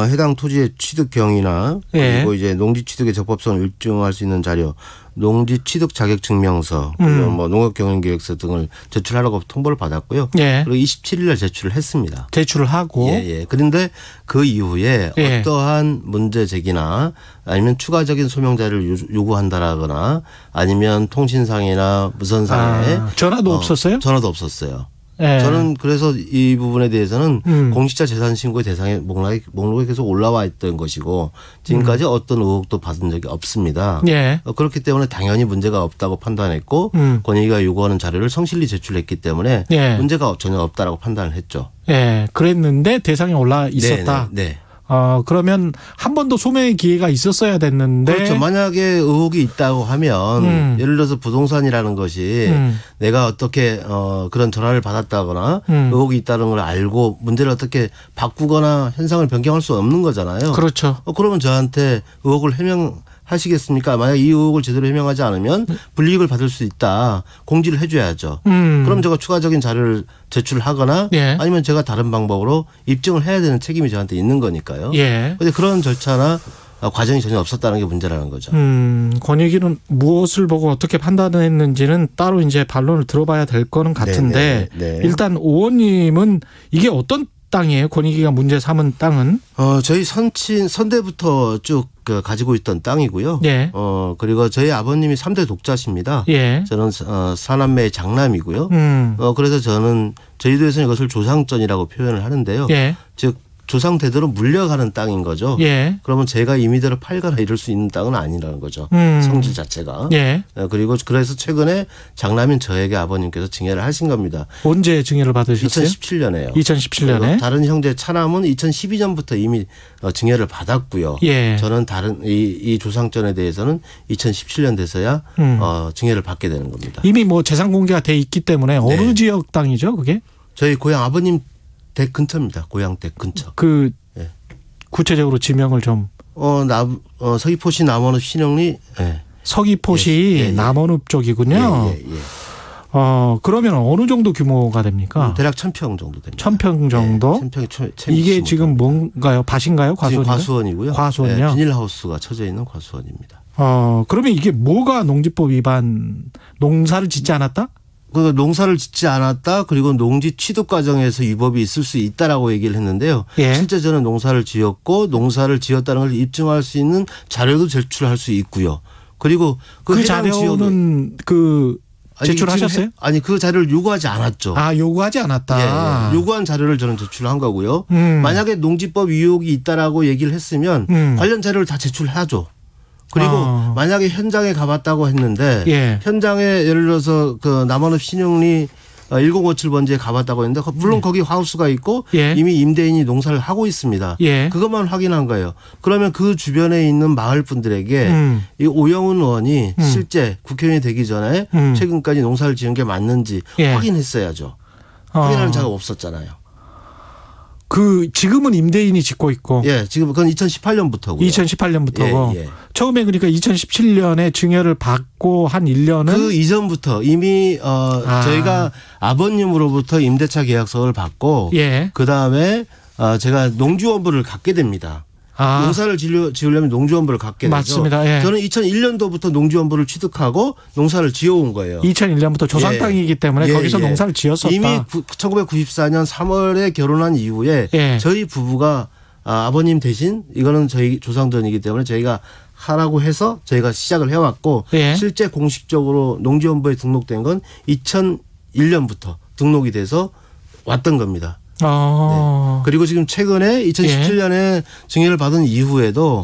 해당 토지의 취득 경위나 그리고 이제 농지 취득의 적법성을 입증할 수 있는 자료, 농지 취득 자격 증명서, 그리고 뭐 농업 경영 계획서 등을 제출하라고 통보를 받았고요. 그리고 27일 날 제출을 했습니다. 제출을 하고. 그런데 그 이후에 어떠한 문제 제기나 아니면 추가적인 소명 자료를 요구한다라거나 아니면 통신상이나 무선상에 전화도 없었어요? 전화도 없었어요. 저는 그래서 이 부분에 대해서는 공직자 재산 신고의 대상에 목록에 계속 올라와 있던 것이고 지금까지 어떤 의혹도 받은 적이 없습니다. 그렇기 때문에 당연히 문제가 없다고 판단했고 권익위가 요구하는 자료를 성실히 제출했기 때문에 문제가 전혀 없다라고 판단을 했죠. 그랬는데 대상에 올라 있었다. 네. 그러면 한 번 더 소명의 기회가 있었어야 됐는데. 그렇죠. 만약에 의혹이 있다고 하면 예를 들어서 부동산이라는 것이 내가 어떻게 그런 전화를 받았다거나 의혹이 있다는 걸 알고 문제를 어떻게 바꾸거나 현상을 변경할 수 없는 거잖아요. 그렇죠. 그러면 저한테 의혹을 하시겠습니까? 만약 이 의혹을 제대로 해명하지 않으면 불이익을 받을 수 있다. 공지를 해줘야죠. 그럼 제가 추가적인 자료를 제출하거나 예. 아니면 제가 다른 방법으로 입증을 해야 되는 책임이 저한테 있는 거니까요. 예. 그런데 그런 절차나 과정이 전혀 없었다는 게 문제라는 거죠. 권익위는 무엇을 보고 어떻게 판단했는지는 따로 이제 반론을 들어봐야 될 거는 같은데 네. 일단 오 의원님은 이게 어떤 땅이에요? 권익위가 문제 삼은 땅은? 저희 선대부터 쭉 가지고 있던 땅이고요. 예. 그리고 저희 아버님이 3대 독자십니다. 예. 저는 사남매의 장남이고요. 그래서 저는 저희도에서는 이것을 조상전이라고 표현을 하는데요. 예. 즉 조상 대대로 물려가는 땅인 거죠. 예. 그러면 제가 임의대로 팔거나 이럴 수 있는 땅은 아니라는 거죠. 성질 자체가. 예. 그리고 그래서 최근에 장남인 저에게 아버님께서 증여를 하신 겁니다. 언제 증여를 받으셨어요? 2017년에요. 2017년에. 다른 형제 차남은 2012년부터 이미 증여를 받았고요. 예. 저는 다른 이 조상전에 대해서는 2017년 돼서야 증여를 받게 되는 겁니다. 이미 뭐 재산 공개가 돼 있기 때문에 어느 지역 땅이죠, 그게? 저희 고향 아버님 댁 근처입니다. 고향 댁 근처. 예. 구체적으로 지명을 좀. 서귀포시 남원읍 신영리. 예. 서귀포시 남원읍 쪽이군요. 예. 그러면 어느 정도 규모가 됩니까? 대략 1,000평 정도 됩니다. 1,000평 정도? 1,000평이 이게 지금 뭔가요? 밭인가요? 과수원인가요? 과수원이고요. 과수원이요? 비닐하우스가 쳐져 있는 과수원입니다. 그러면 이게 뭐가 농지법 위반, 농사를 짓지 않았다? 그 농사를 짓지 않았다. 그리고 농지 취득 과정에서 위법이 있을 수 있다라고 얘기를 했는데요. 예. 실제 저는 농사를 지었고 농사를 지었다는 걸 입증할 수 있는 자료도 제출할 수 있고요. 그리고 그 자료는 제출하셨어요? 아니 그 자료를 요구하지 않았죠. 요구하지 않았다. 예. 요구한 자료를 저는 제출한 거고요. 만약에 농지법 위혹이 있다라고 얘기를 했으면 관련 자료를 다 제출하죠. 그리고 만약에 현장에 가봤다고 했는데 예. 현장에 예를 들어서 그 남원읍 신영리 1057번지에 가봤다고 했는데 물론 거기 하우스가 있고 이미 임대인이 농사를 하고 있습니다. 그것만 확인한 거예요. 그러면 그 주변에 있는 마을 분들에게 이 오영훈 의원이 실제 국회의원이 되기 전에 최근까지 농사를 지은 게 맞는지 확인했어야죠. 확인하는 자가 없었잖아요. 지금은 임대인이 짓고 있고. 예, 지금 그건 2018년부터고요. 2018년부터고. 예. 처음에 그러니까 2017년에 증여를 받고 한 1년은 그 이전부터 이미 저희가 아버님으로부터 임대차 계약서를 받고 그다음에 제가 농지원부를 갖게 됩니다. 농사를 지으려면 농지원부를 갖게 되죠. 맞습니다. 예. 저는 2001년도부터 농지원부를 취득하고 농사를 지어온 거예요. 2001년부터 조상 땅이기 때문에 거기서 농사를 지었었다. 이미 1994년 3월에 결혼한 이후에 저희 부부가 아버님 대신 이거는 저희 조상전이기 때문에 저희가 하라고 해서 저희가 시작을 해왔고 실제 공식적으로 농지원부에 등록된 건 2001년부터 등록이 돼서 왔던 겁니다. 네. 그리고 지금 최근에 2017년에 증여를 받은 이후에도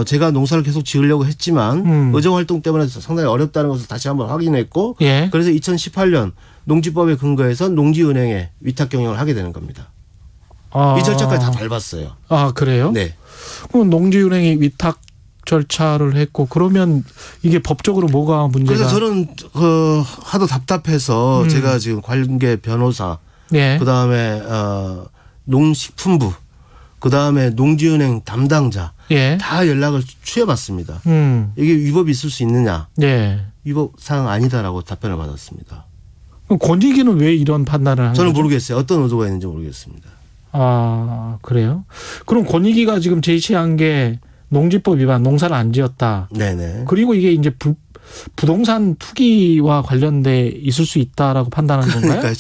제가 농사를 계속 지으려고 했지만 의정 활동 때문에 상당히 어렵다는 것을 다시 한번 확인했고 그래서 2018년 농지법에 근거해서 농지은행에 위탁 경영을 하게 되는 겁니다. 이 절차까지 다 밟았어요. 그래요? 네. 그럼 농지은행이 위탁 절차를 했고 그러면 이게 법적으로 뭐가 문제가? 그래서 저는 하도 답답해서 제가 지금 관계 변호사 그다음에 농식품부 그다음에 농지은행 담당자 다 연락을 취해봤습니다. 이게 위법이 있을 수 있느냐? 위법 사항 아니다라고 답변을 받았습니다. 그럼 권익위는 왜 이런 판단을 한 저는 거죠? 모르겠어요. 어떤 의도가 있는지 모르겠습니다. 그래요? 그럼 권익위가 지금 제시한 게 농지법 위반, 농사를 안 지었다. 네네. 그리고 이게 이제 부동산 투기와 관련돼 있을 수 있다라고 판단한 건가요? 그러니까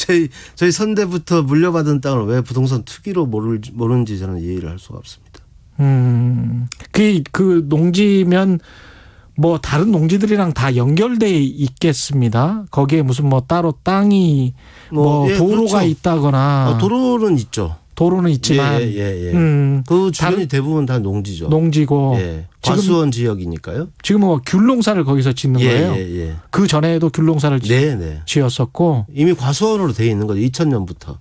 저희 선대부터 물려받은 땅을 왜 부동산 투기로 모르는지 저는 이해를 할 수가 없습니다. 그 농지면 뭐 다른 농지들이랑 다 연결돼 있겠습니다. 거기에 무슨 뭐 따로 땅이 도로가 그렇죠. 있다거나 도로는 있죠. 도로는 있지만 그 주변이 대부분 다 농지죠. 농지고 과수원 지역이니까요. 지금 뭐 귤농사를 거기서 짓는 거예요. 그 전에도 귤농사를 지었었고 이미 과수원으로 돼 있는 거죠. 2000년부터.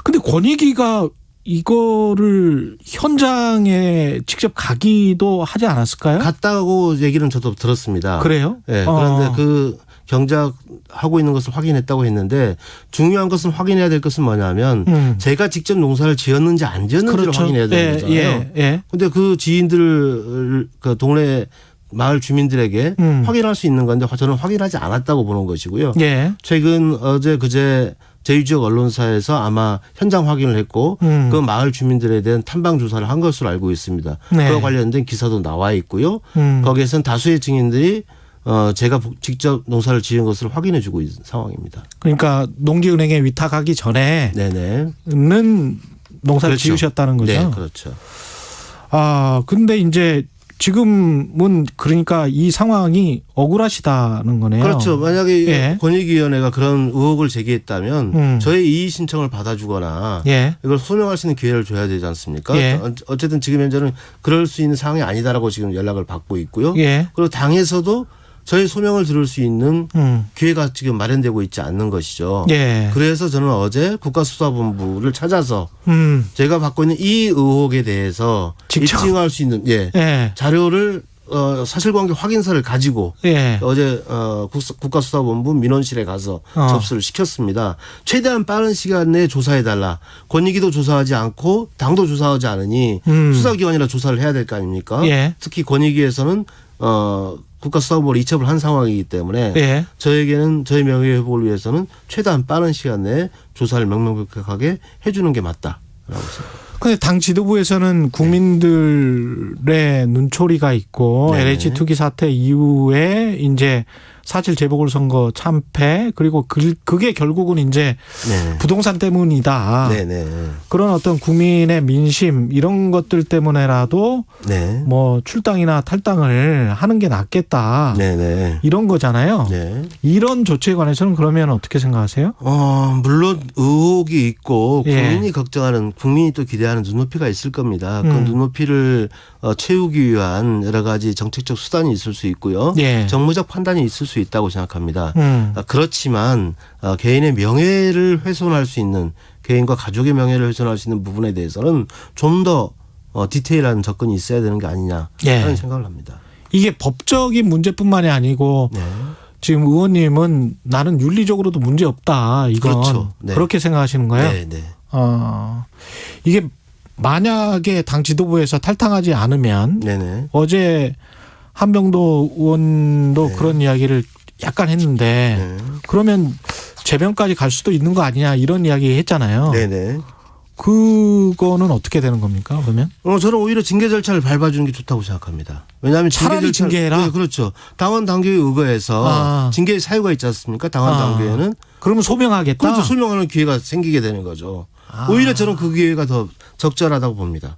근데 권익위가 이거를 현장에 직접 가기도 하지 않았을까요? 갔다고 얘기는 저도 들었습니다. 그래요? 그런데 그 경작하고 있는 것을 확인했다고 했는데 중요한 것은 확인해야 될 것은 뭐냐면 제가 직접 농사를 지었는지 안 지었는지를 그렇죠. 확인해야 되는 거잖아요. 그런데 그 지인들 그 동네 마을 주민들에게 확인할 수 있는 건데 저는 확인하지 않았다고 보는 것이고요. 최근 어제 그제 제2지역 언론사에서 아마 현장 확인을 했고 그 마을 주민들에 대한 탐방 조사를 한 것으로 알고 있습니다. 그와 관련된 기사도 나와 있고요. 거기에서는 다수의 증인들이 제가 직접 농사를 지은 것을 확인해 주고 있는 상황입니다. 그러니까 농지은행에 위탁하기 전에는 농사를 그렇죠. 지으셨다는 거죠? 네, 그렇죠. 아, 근데 이제 지금은 그러니까 이 상황이 억울하시다는 거네요. 그렇죠. 만약에 권익위원회가 그런 의혹을 제기했다면 저의 이의 신청을 받아주거나 이걸 소명할 수 있는 기회를 줘야 되지 않습니까? 어쨌든 지금 현재는 그럴 수 있는 상황이 아니다라고 지금 연락을 받고 있고요. 그리고 당에서도 저희 소명을 들을 수 있는 기회가 지금 마련되고 있지 않는 것이죠. 그래서 저는 어제 국가수사본부를 찾아서 제가 받고 있는 이 의혹에 대해서 입증할 수 있는 자료를 사실관계 확인서를 가지고 어제 국가수사본부 민원실에 가서 접수를 시켰습니다. 최대한 빠른 시간 내에 조사해달라. 권익위도 조사하지 않고 당도 조사하지 않으니 수사기관이라 조사를 해야 될 거 아닙니까? 특히 권익위에서는 국가수사본부로 이첩을 한 상황이기 때문에 저에게는 저희 명예 회복을 위해서는 최대한 빠른 시간 내에 조사를 명명백백하게 해주는 게 맞다라고 생각합니다. 그런데 당 지도부에서는 국민들의 눈초리가 있고 LH 투기 사태 이후에 이제 사실 재보궐선거 참패 그리고 그게 결국은 이제 부동산 때문이다. 그런 어떤 국민의 민심 이런 것들 때문에라도 뭐 출당이나 탈당을 하는 게 낫겠다. 이런 거잖아요. 이런 조치에 관해서는 그러면 어떻게 생각하세요? 물론 의혹이 있고 국민이 걱정하는 국민이 또 기대하는 눈높이가 있을 겁니다. 그 눈높이를 채우기 위한 여러 가지 정책적 수단이 있을 수 있고요. 정무적 판단이 있을 수 있다고 생각합니다. 그렇지만 개인의 명예를 훼손할 수 있는 개인과 가족의 명예를 훼손할 수 있는 부분에 대해서는 좀 더 디테일한 접근이 있어야 되는 게 아니냐 하는 생각을 합니다. 이게 법적인 문제뿐만이 아니고 지금 의원님은 나는 윤리적으로도 문제 없다. 이건 그렇죠. 그렇게 생각하시는 거예요? 이게 만약에 당 지도부에서 탈당하지 않으면 어제 한병도 의원도 그런 이야기를 약간 했는데 그러면 재변까지 갈 수도 있는 거 아니냐 이런 이야기 했잖아요. 그거는 어떻게 되는 겁니까 그러면? 저는 오히려 징계 절차를 밟아주는 게 좋다고 생각합니다. 왜냐하면 차라리 징계해라. 네, 그렇죠. 당원 당규에 의거해서 징계의 사유가 있지 않습니까? 당원 당규에는. 그러면 소명하겠다. 그렇죠. 소명하는 기회가 생기게 되는 거죠. 오히려 저는 그 기회가 더 적절하다고 봅니다.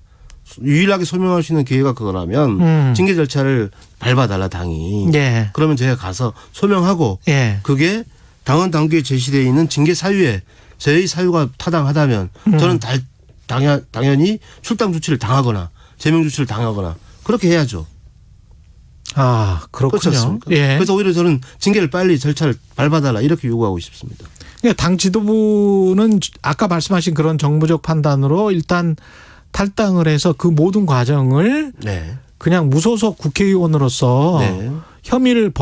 유일하게 소명할 수 있는 기회가 그거라면 징계 절차를 밟아달라 당이. 그러면 제가 가서 소명하고 그게 당원 당규에 제시되어 있는 징계 사유에 저희 사유가 타당하다면 저는 당연히 출당 조치를 당하거나 제명 조치를 당하거나 그렇게 해야죠. 아, 그렇군요. 그래서 오히려 저는 징계를 빨리 절차를 밟아달라 이렇게 요구하고 싶습니다. 당 지도부는 아까 말씀하신 그런 정무적 판단으로 일단 탈당을 해서 그 모든 과정을 그냥 무소속 국회의원으로서 혐의를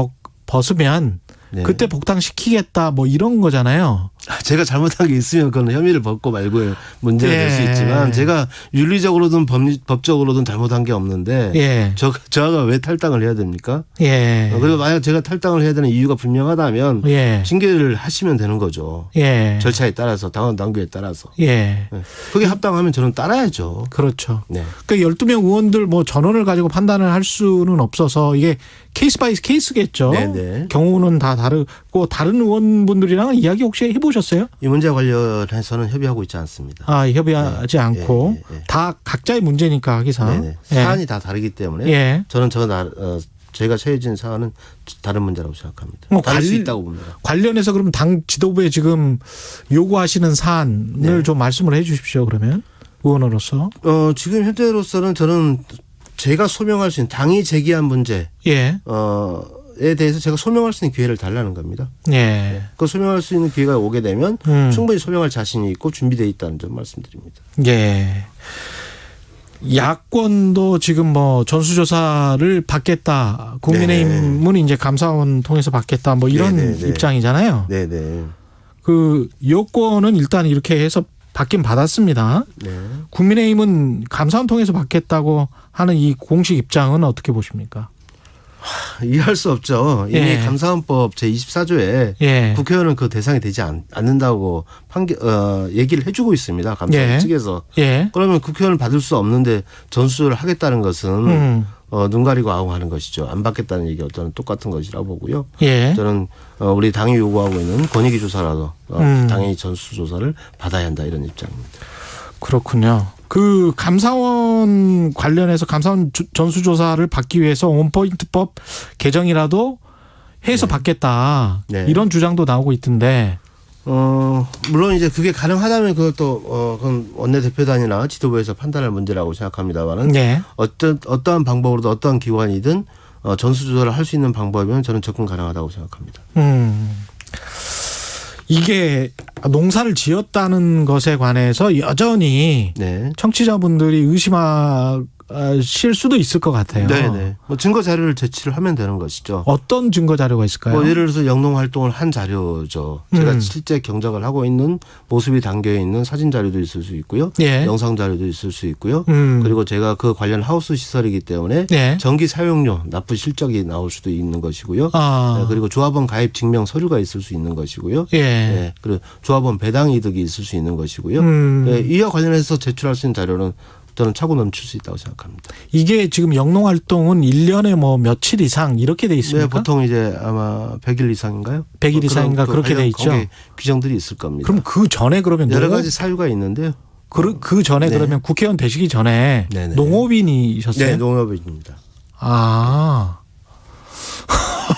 벗으면 그때 복당시키겠다 뭐 이런 거잖아요. 제가 잘못한 게 있으면 그건 혐의를 벗고 말고의 문제가 될 수 있지만 제가 윤리적으로든 법적으로든 잘못한 게 없는데 저가 왜 탈당을 해야 됩니까? 그리고 만약 제가 탈당을 해야 되는 이유가 분명하다면 징계를 하시면 되는 거죠. 절차에 따라서 당원 당규에 따라서. 그게 합당하면 저는 따라야죠. 그렇죠. 그러니까 12명 의원들 뭐 전원을 가지고 판단을 할 수는 없어서 이게 케이스 바이 케이스겠죠. 경우는 다 다르고 다른 의원분들이랑 이야기 혹시 해보셨어요? 이 문제 관련해서는 협의하고 있지 않습니다. 협의하지 않고 다 각자의 문제니까 하기상 사안이 다 다르기 때문에 저는 제가 처해진 사안은 다른 문제라고 생각합니다. 다를 수 있다고 봅니다. 관련해서 그럼 당 지도부에 지금 요구하시는 사안을 좀 말씀을 해 주십시오. 그러면 의원으로서. 지금 현재로서는 저는 제가 소명할 수 있는 당이 제기한 문제 에 대해서 제가 소명할 수 있는 기회를 달라는 겁니다. 그 소명할 수 있는 기회가 오게 되면 충분히 소명할 자신이 있고 준비되어 있다는 점 말씀드립니다. 야권도 지금 뭐 전수조사를 받겠다. 국민의힘은 이제 감사원 통해서 받겠다. 뭐 이런 입장이잖아요. 네네. 그 여권은 일단 이렇게 해서 받긴 받았습니다. 네. 국민의힘은 감사원 통해서 받겠다고 하는 이 공식 입장은 어떻게 보십니까? 이해할 수 없죠. 이미 감사원법 제24조에 국회의원은 그 대상이 되지 않는다고 얘기를 해주고 있습니다. 감사원 측에서. 그러면 국회의원을 받을 수 없는데 전수조사를 하겠다는 것은 눈 가리고 아웅하는 것이죠. 안 받겠다는 얘기가 저는 똑같은 것이라고 보고요. 저는 우리 당이 요구하고 있는 권익위 조사라도 당연히 전수조사를 받아야 한다 이런 입장입니다. 그렇군요. 그 감사원 관련해서 감사원 전수조사를 받기 위해서 원포인트법 개정이라도 해서 받겠다. 이런 주장도 나오고 있던데. 물론 이제 그게 가능하다면 그것도 그건 원내대표단이나 지도부에서 판단할 문제라고 생각합니다만은 어떠한 방법으로도 어떠한 기관이든 전수조사를 할 수 있는 방법이면 저는 접근 가능하다고 생각합니다. 이게 농사를 지었다는 것에 관해서 여전히 청취자분들이 의심하실 수도 있을 것 같아요. 네네. 뭐 증거 자료를 제출을 하면 되는 것이죠. 어떤 증거 자료가 있을까요? 뭐 예를 들어서 영농 활동을 한 자료죠. 제가 실제 경작을 하고 있는 모습이 담겨 있는 사진 자료도 있을 수 있고요. 영상 자료도 있을 수 있고요. 그리고 제가 그 관련 하우스 시설이기 때문에 전기 사용료 납부 실적이 나올 수도 있는 것이고요. 그리고 조합원 가입 증명 서류가 있을 수 있는 것이고요. 그리고 조합원 배당 이득이 있을 수 있는 것이고요. 이와 관련해서 제출할 수 있는 자료는 저는 차고 넘칠 수 있다고 생각합니다. 이게 지금 영농활동은 1년에 뭐 며칠 이상 이렇게 돼 있습니까? 네, 보통 이제 아마 100일 이상인가요? 100일 이상인가 그렇게 돼 있죠. 규정들이 있을 겁니다. 그럼 그 전에 그러면 여러 가지 사유가 있는데요. 그 전에 그러면 국회의원 되시기 전에 농업인이셨어요? 네, 농업인입니다.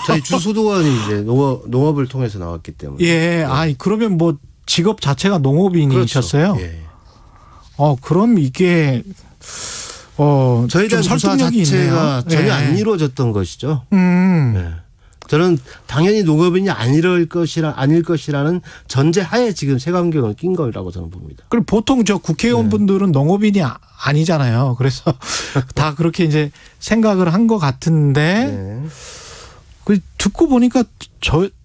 저희 주소도원이 이제 농업을 통해서 나왔기 때문에. 그러면 뭐 직업 자체가 농업인이셨어요? 그렇죠. 그럼 이게 저희에 대한 조사 자체가 전혀 안 이루어졌던 것이죠. 저는 당연히 농업인이 아닐 것이라는 전제하에 지금 색안경을 낀 거라고 저는 봅니다. 그럼 보통 저 국회의원분들은 농업인이 아니잖아요. 그래서 다 그렇게 이제 생각을 한 것 같은데 그 듣고 보니까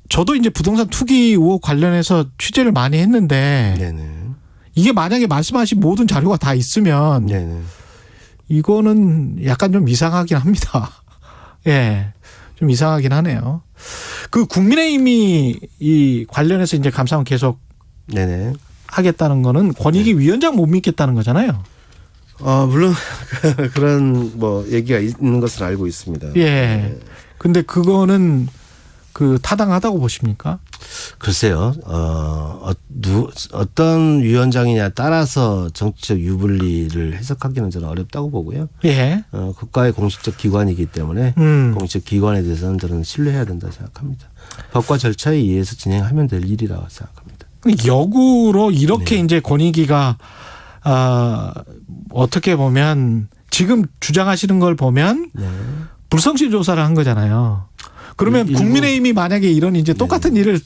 저도 이제 부동산 투기 의혹 관련해서 취재를 많이 했는데 이게 만약에 말씀하신 모든 자료가 다 있으면 이거는 약간 좀 이상하긴 합니다. 좀 이상하긴 하네요. 그 국민의힘이 이 관련해서 이제 감사원 계속 하겠다는 거는 권익위 위원장 못 믿겠다는 거잖아요. 물론 그런 뭐 얘기가 있는 것을 알고 있습니다. 근데 그거는 그 타당하다고 보십니까? 글쎄요. 어떤 위원장이냐 따라서 정치적 유불리를 해석하기는 저는 어렵다고 보고요. 국가의 공식적 기관이기 때문에 공식적 기관에 대해서는 저는 신뢰해야 된다고 생각합니다. 법과 절차에 의해서 진행하면 될 일이라고 생각합니다. 역으로 이렇게 이제 권익위가 어떻게 보면 지금 주장하시는 걸 보면 불성실 조사를 한 거잖아요. 그러면 국민의힘이 만약에 이런 이제 똑같은 일을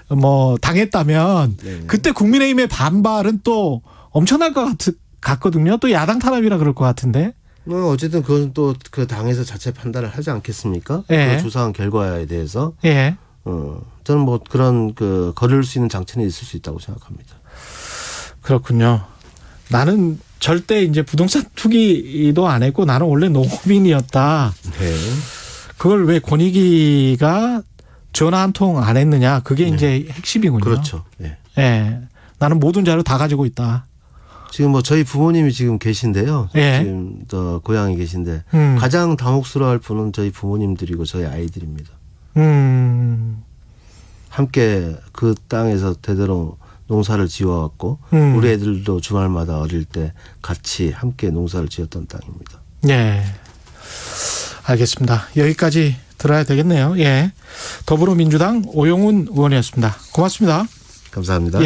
뭐 당했다면 그때 국민의힘의 반발은 또 엄청날 것 같거든요. 또 야당 탄압이라 그럴 것 같은데. 어쨌든 그건 또 그 당에서 자체 판단을 하지 않겠습니까? 그 조사한 결과에 대해서. 저는 뭐 그런 그 거릴 수 있는 장치는 있을 수 있다고 생각합니다. 그렇군요. 나는 절대 이제 부동산 투기도 안 했고 나는 원래 농업인이었다. 그걸 왜 권익위가 전화 한 통 안 했느냐. 그게 이제 핵심이군요. 그렇죠. 나는 모든 자료 다 가지고 있다. 지금 뭐 저희 부모님이 지금 계신데요. 지금 또 고향에 계신데 가장 당혹스러워할 분은 저희 부모님들이고 저희 아이들입니다. 함께 그 땅에서 대대로 농사를 지어왔고 우리 애들도 주말마다 어릴 때 같이 함께 농사를 지었던 땅입니다. 알겠습니다. 여기까지 들어야 되겠네요. 더불어민주당 오영훈 의원이었습니다. 고맙습니다. 감사합니다.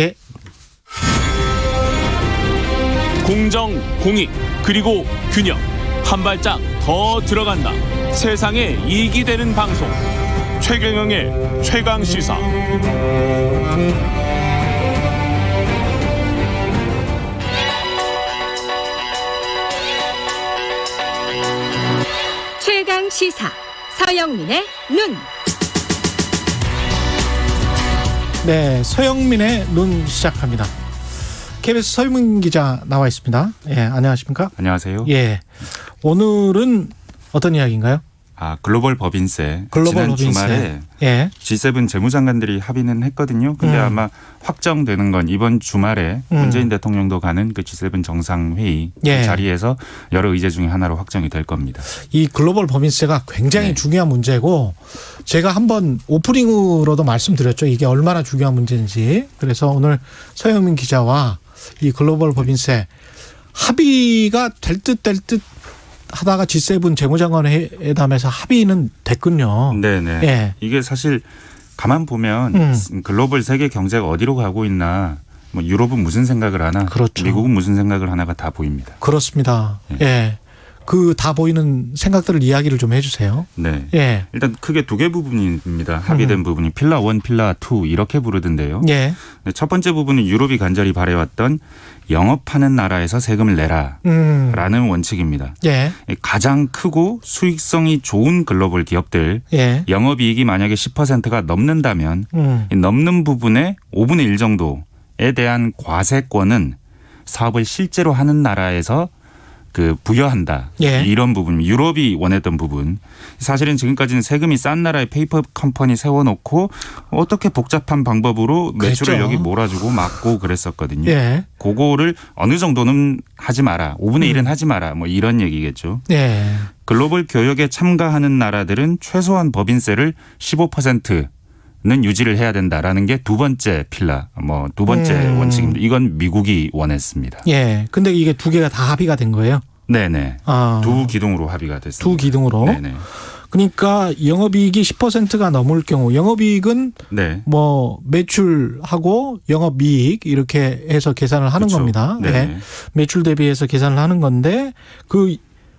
공정, 공익, 그리고 균형. 한 발짝 더 들어간다. 세상에 이익이 되는 방송. 최경영의 최강시사. 최강시사 서영민의 눈. 네, 서영민의 눈 시작합니다. KBS 서영민 기자 나와 있습니다. 예, 안녕하십니까? 안녕하세요. 예, 오늘은 어떤 이야기인가요? 글로벌 법인세. 글로벌 지난 법인세. 주말에 예. G7 재무장관들이 합의는 했거든요. 근데 아마 확정되는 건 이번 주말에 문재인 대통령도 가는 그 G7 정상회의 예. 그 자리에서 여러 의제 중에 하나로 확정이 될 겁니다. 이 글로벌 법인세가 굉장히 중요한 문제고 제가 한번 오프닝으로도 말씀드렸죠. 이게 얼마나 중요한 문제인지. 그래서 오늘 서영민 기자와 이 글로벌 법인세 합의가 될 듯 하다가 G7 재무장관 회담에서 합의는 됐군요. 네네. 예. 이게 사실 가만 보면 글로벌 세계 경제가 어디로 가고 있나, 뭐 유럽은 무슨 생각을 하나, 그렇죠. 미국은 무슨 생각을 하나가 다 보입니다. 그렇습니다. 예. 그 다 보이는 생각들을 이야기를 좀 해주세요. 네. 예. 일단 크게 두 개 부분입니다. 합의된 부분이 필라 1, 필라 2 이렇게 부르던데요. 예. 첫 번째 부분은 유럽이 간절히 바래왔던 영업하는 나라에서 세금을 내라라는 원칙입니다. 예. 가장 크고 수익성이 좋은 글로벌 기업들 예. 영업이익이 만약에 10%가 넘는다면 넘는 부분의 5분의 1 정도에 대한 과세권은 사업을 실제로 하는 나라에서 그 부여한다. 예. 이런 부분, 유럽이 원했던 부분. 사실은 지금까지는 세금이 싼 나라에 페이퍼 컴퍼니 세워놓고 어떻게 복잡한 방법으로 매출을 그랬죠. 여기 몰아주고 막고 그랬었거든요. 예. 그거를 어느 정도는 하지 마라. 5분의 1은 하지 마라. 뭐 이런 얘기겠죠. 예. 글로벌 교역에 참가하는 나라들은 최소한 법인세를 15%는 유지를 해야 된다라는 게 두 번째 필라, 뭐 두 번째 원칙입니다. 이건 미국이 원했습니다. 예. 근데 이게 두 개가 다 합의가 된 거예요? 네네. 두 기둥으로 합의가 됐습니다. 두 기둥으로? 네네. 그러니까 영업이익이 10%가 넘을 경우 영업이익은 네. 뭐 매출하고 영업이익 이렇게 해서 계산을 하는 그렇죠. 겁니다. 네. 네. 매출 대비해서 계산을 하는 건데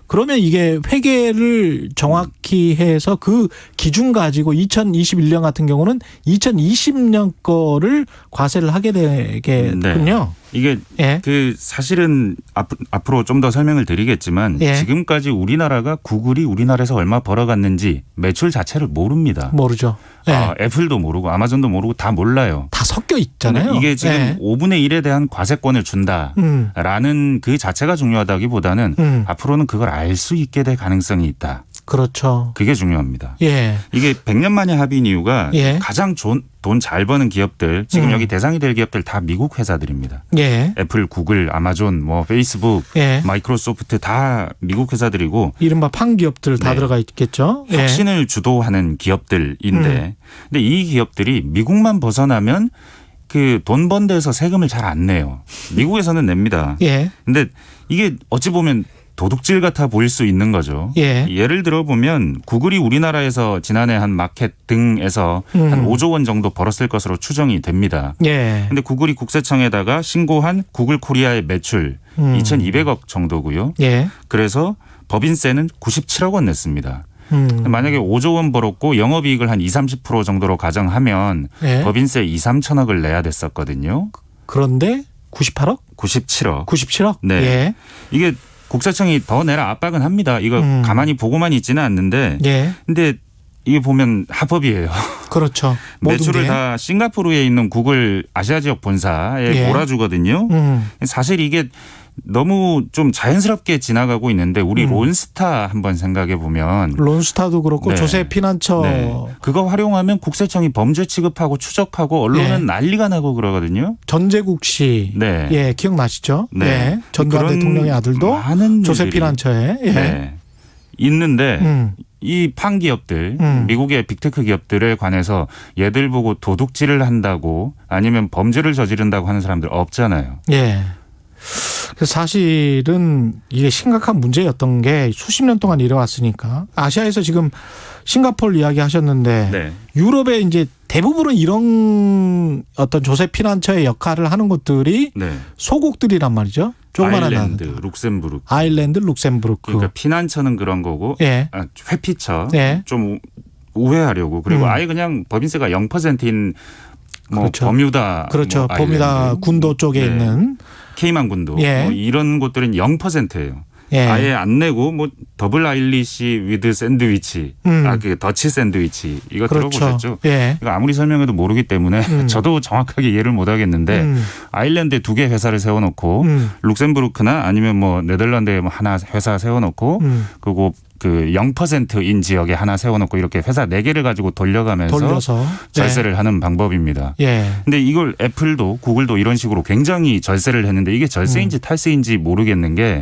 그러면 이게 회계를 정확히 해서 그 기준 가지고 2021년 같은 경우는 2020년 거를 과세를 하게 되겠군요. 네. 이게 그 사실은 앞으로 좀 더 설명을 드리겠지만 지금까지 우리나라가 구글이 우리나라에서 얼마 벌어갔는지 매출 자체를 모릅니다. 모르죠. 애플도 모르고 아마존도 모르고 다 몰라요. 다 섞여 있잖아요. 이게 지금 5분의 1에 대한 과세권을 준다라는 그 자체가 중요하다기보다는 앞으로는 그걸 알 수 있게 될 가능성이 있다. 그렇죠. 그게 중요합니다. 예. 이게 100년 만에 합의인 이유가 가장 돈 잘 버는 기업들, 지금 여기 대상이 될 기업들 다 미국 회사들입니다. 예. 애플, 구글, 아마존, 뭐 페이스북, 마이크로소프트 다 미국 회사들이고 이른바 판 기업들 다 들어가 있겠죠. 혁신을 주도하는 기업들인데 근데 이 기업들이 미국만 벗어나면 그 돈 번 데서 세금을 잘 안 내요. 미국에서는 냅니다. 근데 이게 어찌 보면 도둑질 같아 보일 수 있는 거죠. 예를 들어 보면 구글이 우리나라에서 지난해 한 마켓 등에서 한 5조 원 정도 벌었을 것으로 추정이 됩니다. 근데 구글이 국세청에다가 신고한 구글 코리아의 매출 2,200억 정도고요. 그래서 법인세는 97억 원 냈습니다. 만약에 5조 원 벌었고 영업이익을 한 20-30% 정도로 가정하면 법인세 2-3천억을 내야 됐었거든요. 그런데 98억? 97억. 97억? 네. 이게 국세청이 더 내라 압박은 합니다. 이거 가만히 보고만 있지는 않는데. 근데 이게 보면 합법이에요. 그렇죠. 매출을 다 싱가포르에 있는 구글 아시아 지역 본사에 몰아주거든요. 사실 이게 너무 좀 자연스럽게 지나가고 있는데 우리 론스타 한번 생각해 보면 론스타도 그렇고 조세 피난처 그거 활용하면 국세청이 범죄 취급하고 추적하고 언론은 난리가 나고 그러거든요. 전재국 씨, 기억나시죠? 전두환 대통령의 아들도 조세 피난처에 있는데 이 판 기업들, 미국의 빅테크 기업들에 관해서 얘들 보고 도둑질을 한다고 아니면 범죄를 저지른다고 하는 사람들 없잖아요. 사실은 이게 심각한 문제였던 게 수십 년 동안 이뤄왔으니까 아시아에서 지금 싱가포르 이야기 하셨는데 유럽에 이제 대부분은 이런 어떤 조세 피난처의 역할을 하는 곳들이 소국들이란 말이죠. 조그만한 아일랜드, 룩셈부르크. 아일랜드, 룩셈부르크. 그러니까 피난처는 그런 거고 회피처 좀 우회하려고 그리고 아예 그냥 법인세가 0%인 뭐 버뮤다, 버뮤다 군도 쪽에 있는 케이만 군도 뭐 이런 곳들은 0%예요. 아예 안 내고 뭐 더블 아일리시 위드 샌드위치, 그 더치 샌드위치 이거 그렇죠. 들어보셨죠? 예. 이거 아무리 설명해도 모르기 때문에 저도 정확하게 이해를 못 하겠는데 아일랜드에 2개 회사를 세워놓고 룩셈부르크나 아니면 뭐 네덜란드에 뭐 하나 회사 세워놓고 그리고 그 0%인 지역에 하나 세워놓고 이렇게 회사 4개를 가지고 돌려서 절세를 하는 방법입니다. 근데 이걸 애플도 구글도 이런 식으로 굉장히 절세를 했는데 이게 절세인지 탈세인지 모르겠는 게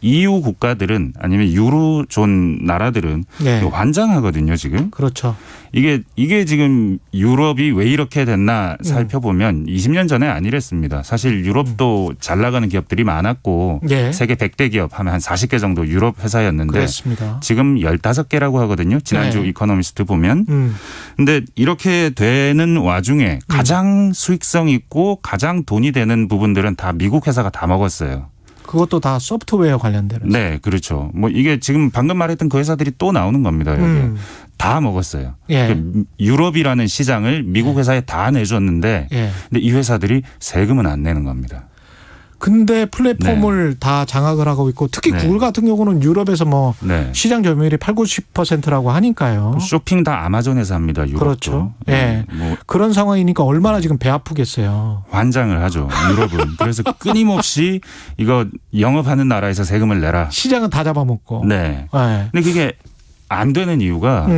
EU 국가들은 아니면 유로존 나라들은 환장하거든요, 지금. 그렇죠. 이게 지금 유럽이 왜 이렇게 됐나 살펴보면 20년 전에 아니랬습니다. 사실 유럽도 잘 나가는 기업들이 많았고 세계 100대 기업 하면 한 40개 정도 유럽 회사였는데 그렇습니다. 지금 15개라고 하거든요. 지난주 이코노미스트 보면. 근데 이렇게 되는 와중에 가장 수익성 있고 가장 돈이 되는 부분들은 다 미국 회사가 다 먹었어요. 그것도 다 소프트웨어 관련되는. 네, 그렇죠. 뭐 이게 지금 방금 말했던 그 회사들이 또 나오는 겁니다. 여기. 다 먹었어요. 유럽이라는 시장을 미국 회사에 다 내줬는데 근데 이 회사들이 세금은 안 내는 겁니다. 근데 플랫폼을 다 장악을 하고 있고 특히 구글 같은 경우는 유럽에서 뭐 시장 점유율이 80-90%라고 하니까요. 쇼핑 다 아마존에서 합니다. 유럽도. 그렇죠. 뭐 그런 상황이니까 얼마나 지금 배 아프겠어요. 환장을 하죠. 유럽은. 그래서 끊임없이 이거 영업하는 나라에서 세금을 내라. 시장은 다 잡아먹고. 네. 근데 그게 안 되는 이유가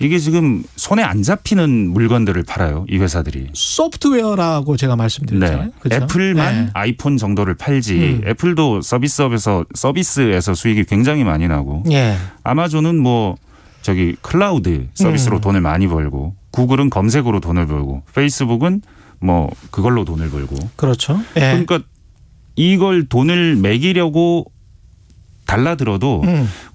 이게 지금 손에 안 잡히는 물건들을 팔아요. 이 회사들이. 소프트웨어라고 제가 말씀드렸잖아요. 그렇죠? 애플만 아이폰 정도를 팔지 애플도 서비스에서 수익이 굉장히 많이 나고 아마존은 뭐 저기 클라우드 서비스로 돈을 많이 벌고 구글은 검색으로 돈을 벌고 페이스북은 뭐 그걸로 돈을 벌고. 그렇죠. 그러니까 이걸 돈을 매기려고 달라들어도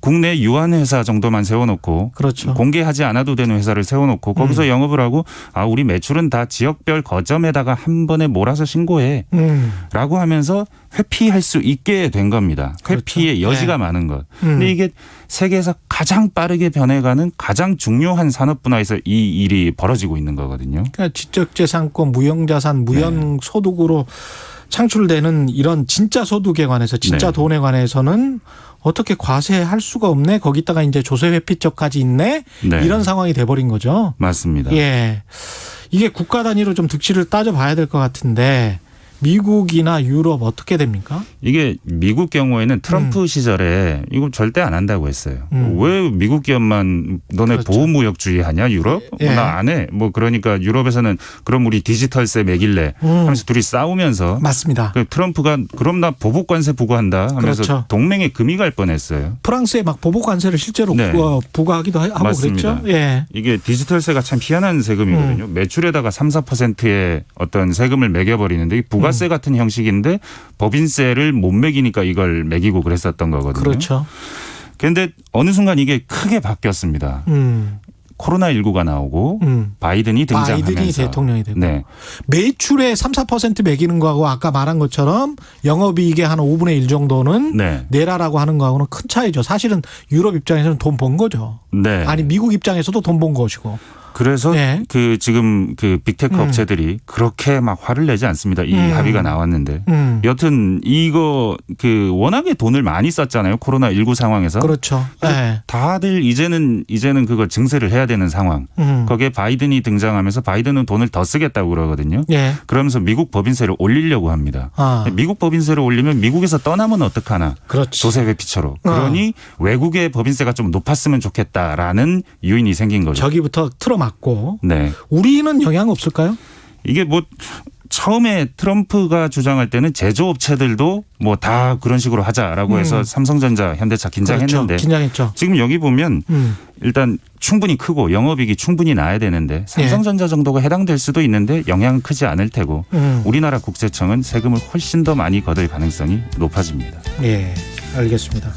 국내 유한 회사 정도만 세워놓고 공개하지 않아도 되는 회사를 세워놓고 거기서 영업을 하고 우리 매출은 다 지역별 거점에다가 한 번에 몰아서 신고해 라고 하면서 회피할 수 있게 된 겁니다. 회피의 여지가 많은 것. 근데 이게 세계에서 가장 빠르게 변해가는 가장 중요한 산업 분야에서 이 일이 벌어지고 있는 거거든요. 그러니까 지적재산권, 무형자산, 무형소득으로 창출되는 이런 진짜 소득에 관해서 진짜 돈에 관해서는 어떻게 과세할 수가 없네. 거기다가 이제 조세 회피죄까지 있네. 이런 상황이 돼버린 거죠. 맞습니다. 이게 국가 단위로 좀 득실을 따져봐야 될 것 같은데 미국이나 유럽 어떻게 됩니까? 이게 미국 경우에는 트럼프 시절에 이거 절대 안 한다고 했어요. 왜 미국 기업만 너네 보호무역주의 하냐 유럽? 나 안 해. 뭐 그러니까 유럽에서는 그럼 우리 디지털세 매길래 하면서 둘이 싸우면서 맞습니다. 트럼프가 그럼 나 보복관세 부과한다 하면서 동맹에 금이 갈 뻔했어요. 프랑스에 막 보복관세를 실제로 부과하기도 하고 맞습니다. 그랬죠. 이게 디지털세가 참 희한한 세금이거든요. 매출에다가 3-4%의 어떤 세금을 매겨버리는데 부가세 같은 형식인데 법인세를 못 매기니까 이걸 매기고 그랬었던 거거든요. 그렇죠. 그런데 어느 순간 이게 크게 바뀌었습니다. 코로나19가 나오고 바이든이 등장하면서. 바이든이 대통령이 되고. 매출에 3-4% 매기는 거하고 아까 말한 것처럼 영업이익의 한 5분의 1 정도는 내라라고 하는 거하고는 큰 차이죠. 사실은 유럽 입장에서는 돈 번 거죠. 아니 미국 입장에서도 돈 번 것이고. 그래서 그 지금 그 빅테크 업체들이 그렇게 막 화를 내지 않습니다. 이 합의가 나왔는데 여튼 이거 그 워낙에 돈을 많이 썼잖아요. 코로나19 상황에서. 그렇죠. 다들 이제는 그걸 증세를 해야 되는 상황. 거기에 바이든이 등장하면서 바이든은 돈을 더 쓰겠다고 그러거든요. 그러면서 미국 법인세를 올리려고 합니다. 미국 법인세를 올리면 미국에서 떠나면 어떡하나. 조세 회피처로. 그러니 외국의 법인세가 좀 높았으면 좋겠다라는 요인이 생긴 거죠. 저기부터 틀어막고. 우리는 영향 없을까요? 이게 뭐 처음에 트럼프가 주장할 때는 제조업체들도 뭐 다 그런 식으로 하자라고 해서 삼성전자, 현대차 긴장했는데 긴장했죠. 지금 여기 보면 일단 충분히 크고 영업이익이 충분히 나야 되는데 삼성전자 정도가 해당될 수도 있는데 영향은 크지 않을 테고 우리나라 국세청은 세금을 훨씬 더 많이 거둘 가능성이 높아집니다. 알겠습니다.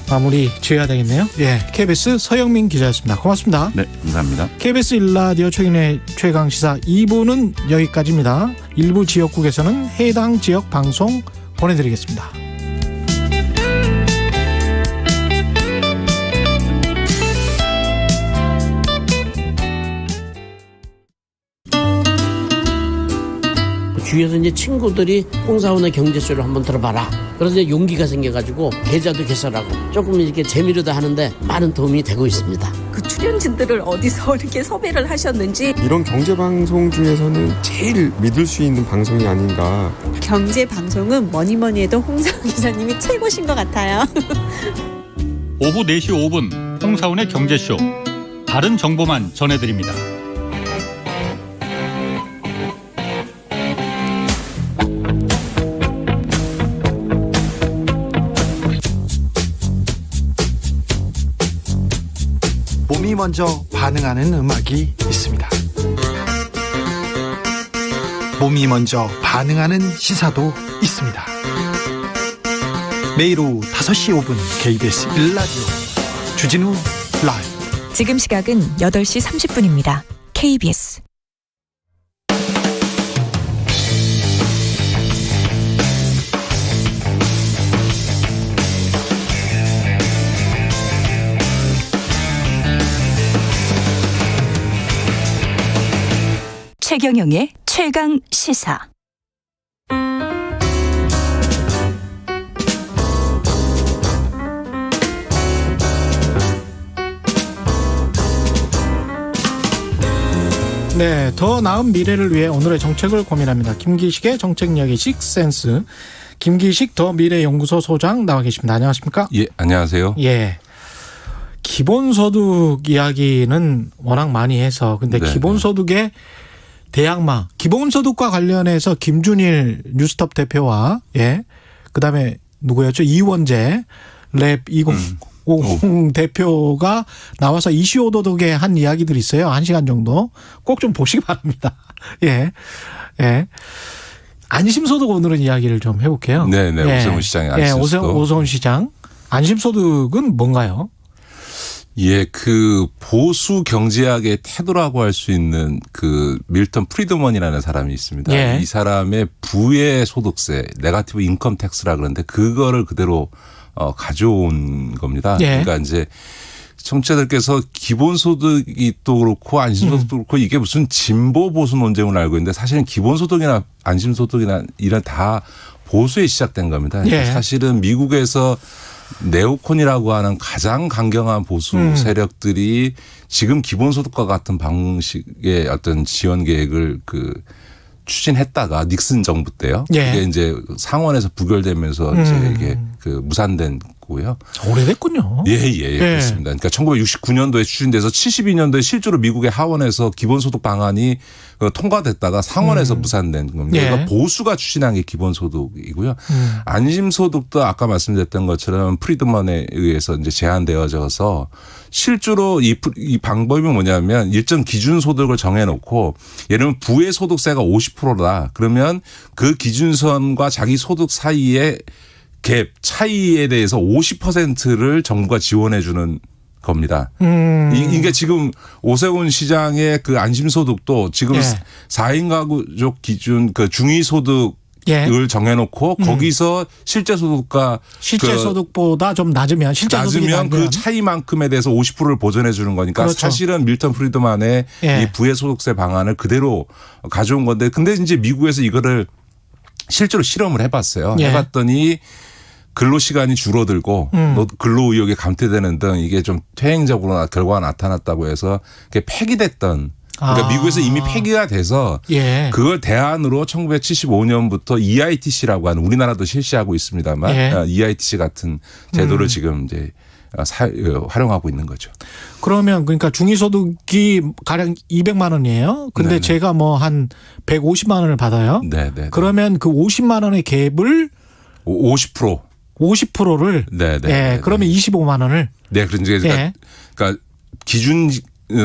마무리 지어야 되겠네요. KBS 서영민 기자였습니다. 고맙습니다. 네, 감사합니다. KBS 1라디오 최근의 최강시사 2부는 여기까지입니다. 일부 지역국에서는 해당 지역 방송 보내드리겠습니다. 주위에서 이제 친구들이 홍사원의 경제쇼를 한번 들어봐라. 그래서 이제 용기가 생겨가지고 계좌도 개설하고 조금 이렇게 재미로도 하는데 많은 도움이 되고 있습니다. 그 출연진들을 어디서 이렇게 섭외를 하셨는지. 이런 경제방송 중에서는 제일 믿을 수 있는 방송이 아닌가. 경제방송은 뭐니 해도 홍사원 기자님이 최고신 것 같아요. 오후 4시 5분 홍사원의 경제쇼. 다른 정보만 전해드립니다. 몸이 먼저 반응하는 음악이 있습니다. 몸이 먼저 반응하는 시사도 있습니다. 매일 오후 5시 5분 KBS 1라디오 주진우 라이브. 지금 시각은 8시 30분입니다. KBS. 최경영의 최강 시사. 네, 더 나은 미래를 위해 오늘의 정책을 고민합니다. 김기식의 정책이야기 식센스. 김기식 더 미래연구소 소장 나와 계십니다. 안녕하십니까? 예, 안녕하세요. 예. 기본소득 이야기는 워낙 많이 해서 근데 네, 기본소득의 대항마, 기본소득과 관련해서 김준일 뉴스톱 대표와 예, 그다음에 누구였죠? 이원재 랩 2050 대표가 나와서 이슈 오도독에 한 이야기들이 있어요. 1시간 정도 꼭 좀 보시기 바랍니다. 예, 예. 안심소득 오늘은 이야기를 좀 해볼게요. 네, 네. 예. 오세훈 시장의 안심소득. 예, 오세훈 시장. 안심소득은 뭔가요? 예, 그 보수 경제학의 태도라고 할 수 있는 그 밀턴 프리드먼이라는 사람이 있습니다. 예. 이 사람의 부의 소득세, 네거티브 인컴 텍스라 그러는데 그거를 그대로 가져온 겁니다. 예. 그러니까 이제 청취자들께서 기본소득이 또 그렇고 안심소득도 그렇고 이게 무슨 진보 보수 논쟁을 알고 있는데 사실은 기본소득이나 안심소득이나 이런 다 보수에 시작된 겁니다. 예. 사실은 미국에서 네오콘이라고 하는 가장 강경한 보수 세력들이 지금 기본소득과 같은 방식의 어떤 지원 계획을 추진했다가 닉슨 정부 때요. 예. 그게 이제 상원에서 부결되면서 이제 이게 무산된 거고요. 오래됐군요. 예, 그렇습니다. 그러니까 1969년도에 추진돼서 72년도에 실제로 미국의 하원에서 기본소득 방안이 통과됐다가 상원에서 무산된 겁니다. 예. 그러니까 보수가 추진한 게 기본소득이고요. 안심소득도 아까 말씀드렸던 것처럼 프리드먼에 의해서 이제 제한되어져서 실제로 이 방법이 뭐냐면 일정 기준 소득을 정해놓고 예를 들면 부의 소득세가 50%다. 그러면 그 기준선과 자기 소득 사이에 갭 차이에 대해서 50%를 정부가 지원해 주는 겁니다. 이게 지금 오세훈 시장의 그 안심소득도 지금 예. 4인 가구족 기준 그 중위소득 을 정해놓고 거기서 실제소득과 실제소득보다 좀 낮으면 실제소득이 낮으면 그 차이만큼에 대해서 50%를 보전해 주는 거니까 그렇죠. 사실은 밀턴 프리드만의 예. 이 부의 소득세 방안을 그대로 가져온 건데 근데 이제 미국에서 이거를 실제로 실험을 해봤어요. 예. 해봤더니 근로시간이 줄어들고 근로의욕이 감퇴되는 등 이게 좀 퇴행적으로 결과가 나타났다고 해서 그게 폐기됐던 그러니까 미국에서 이미 폐기가 돼서 예. 그걸 대안으로 1975년부터 EITC라고 하는 우리나라도 실시하고 있습니다만 예. EITC 같은 제도를 지금 이제 활용하고 있는 거죠. 그러면 그러니까 중위소득이 가령 200만 원이에요. 근데 네네. 제가 뭐 한 150만 원을 받아요. 네네. 그러면 그 50만 원의 갭을 50%를 네네. 예. 그러면 25만 원을 네, 그러니까, 예. 그러니까 기준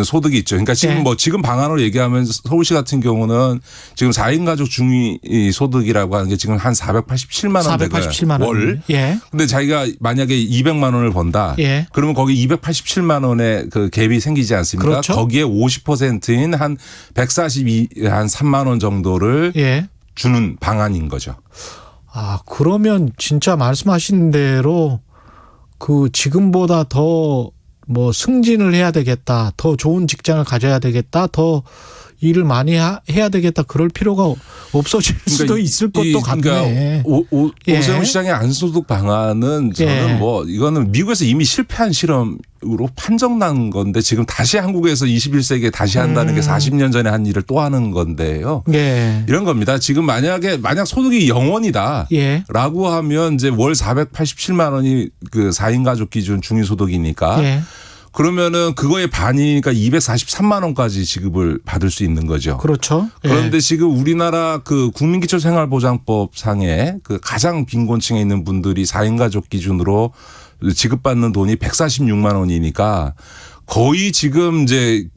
소득이 있죠. 그러니까 지금 예. 지금 방안으로 얘기하면 서울시 같은 경우는 지금 4인 가족 중위 소득이라고 하는 게 지금 한 487만 원 487만 원. 월. 예. 근데 자기가 만약에 200만 원을 번다. 예. 그러면 거기 287만 원의 그 갭이 생기지 않습니까? 그렇죠. 거기에 50%인 한 142, 한 3만 원 정도를 예. 주는 방안인 거죠. 아, 그러면 진짜 말씀하신 대로 그 지금보다 더 뭐 승진을 해야 되겠다, 더 좋은 직장을 가져야 되겠다, 더 일을 많이 해야 되겠다, 그럴 필요가 없어질 수도 있을 것도 같네. 그러니까 오세훈 시장의 안소득 방안은 저는 뭐 이거는 미국에서 이미 실패한 실험으로 판정난 건데 지금 다시 한국에서 21세기에 다시 한다는 게 40년 전에 한 일을 또 하는 건데요. 이런 겁니다. 지금 만약 소득이 0원이다라고 하면 이제 월 487만 원이 그 4인 가족 기준 중위소득이니까 그러면은 그거의 반이니까 243만 원까지 지급을 받을 수 있는 거죠. 그렇죠. 그런데 지금 우리나라 그 국민기초생활보장법 상에 그 가장 빈곤층에 있는 분들이 4인 가족 기준으로 지급받는 돈이 146만 원이니까 거의 지금 이제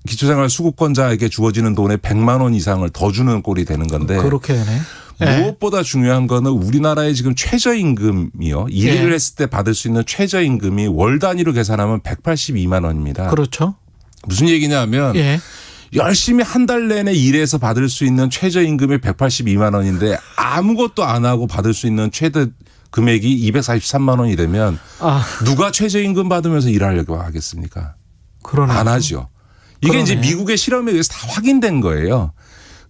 기초생활 수급권자에게 주어지는 돈의 100만 원 이상을 더 주는 꼴이 되는 건데. 그렇게 되네. 무엇보다 중요한 거는 우리나라의 지금 최저임금이요. 일을 했을 때 받을 수 있는 최저임금이 월 단위로 계산하면 182만 원입니다. 그렇죠. 무슨 얘기냐면 열심히 한 달 내내 일해서 받을 수 있는 최저임금이 182만 원인데 아무것도 안 하고 받을 수 있는 최대 금액이 243만 원이 되면 누가 최저임금 받으면서 일하려고 하겠습니까? 안 하죠. 이게 이제 미국의 실험에 의해서 다 확인된 거예요.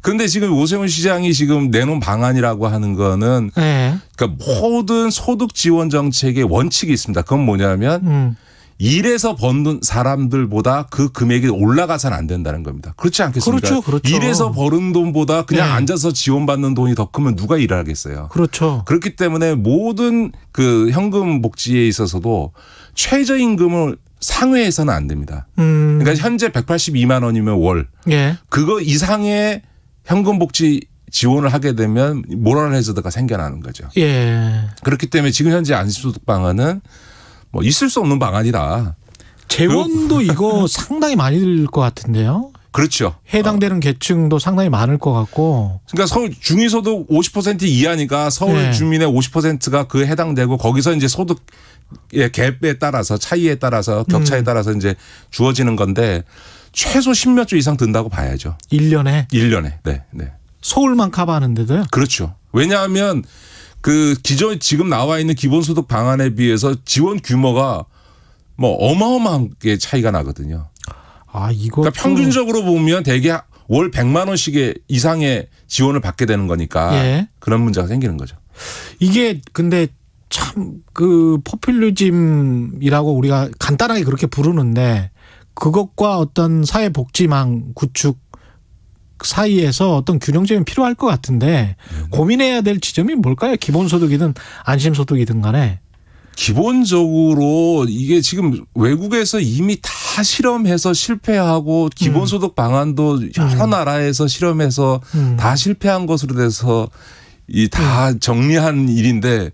그런데 지금 오세훈 시장이 지금 내놓은 방안이라고 하는 거는 그러니까 모든 소득 지원 정책의 원칙이 있습니다. 그건 뭐냐면 일해서 버는 사람들보다 그 금액이 올라가서는 안 된다는 겁니다. 그렇지 않겠습니까? 그렇죠. 일해서 버는 돈보다 그냥 앉아서 지원받는 돈이 더 크면 누가 일하겠어요? 그렇죠. 그렇기 때문에 모든 그 현금 복지에 있어서도 최저임금을 상회해서는 안 됩니다. 그러니까 현재 182만 원이면 월. 그거 이상의 현금 복지 지원을 하게 되면 모럴 해저드가 생겨나는 거죠. 그렇기 때문에 지금 현재 안심소득 방안은 뭐 있을 수 없는 방안이다. 재원도 이거 상당히 많이 들 것 같은데요. 그렇죠. 해당되는 계층도 상당히 많을 것 같고. 그러니까 서울 중위소득 50% 이하니까 서울 주민의 50%가 그에 해당되고 거기서 이제 소득의 갭에 따라서 차이에 따라서 격차에 따라서 이제 주어지는 건데 최소 10몇 조 이상 든다고 봐야죠. 1년에? 1년에. 네. 서울만 커버하는데도요? 그렇죠. 왜냐하면 그 기존 지금 나와 있는 기본소득 방안에 비해서 지원 규모가 뭐 어마어마하게 차이가 나거든요. 그러니까 평균적으로 보면 대개 월 100만 원씩의 이상의 지원을 받게 되는 거니까 그런 문제가 생기는 거죠. 이게 근데 참 그 포퓰리즘이라고 우리가 간단하게 그렇게 부르는데 그것과 어떤 사회복지망 구축 사이에서 어떤 균형점이 필요할 것 같은데 고민해야 될 지점이 뭘까요? 기본소득이든 안심소득이든 간에. 기본적으로 이게 지금 외국에서 이미 다 실험해서 실패하고 기본소득 방안도 여러 나라에서 실험해서 다 실패한 것으로 돼서 이 다 정리한 일인데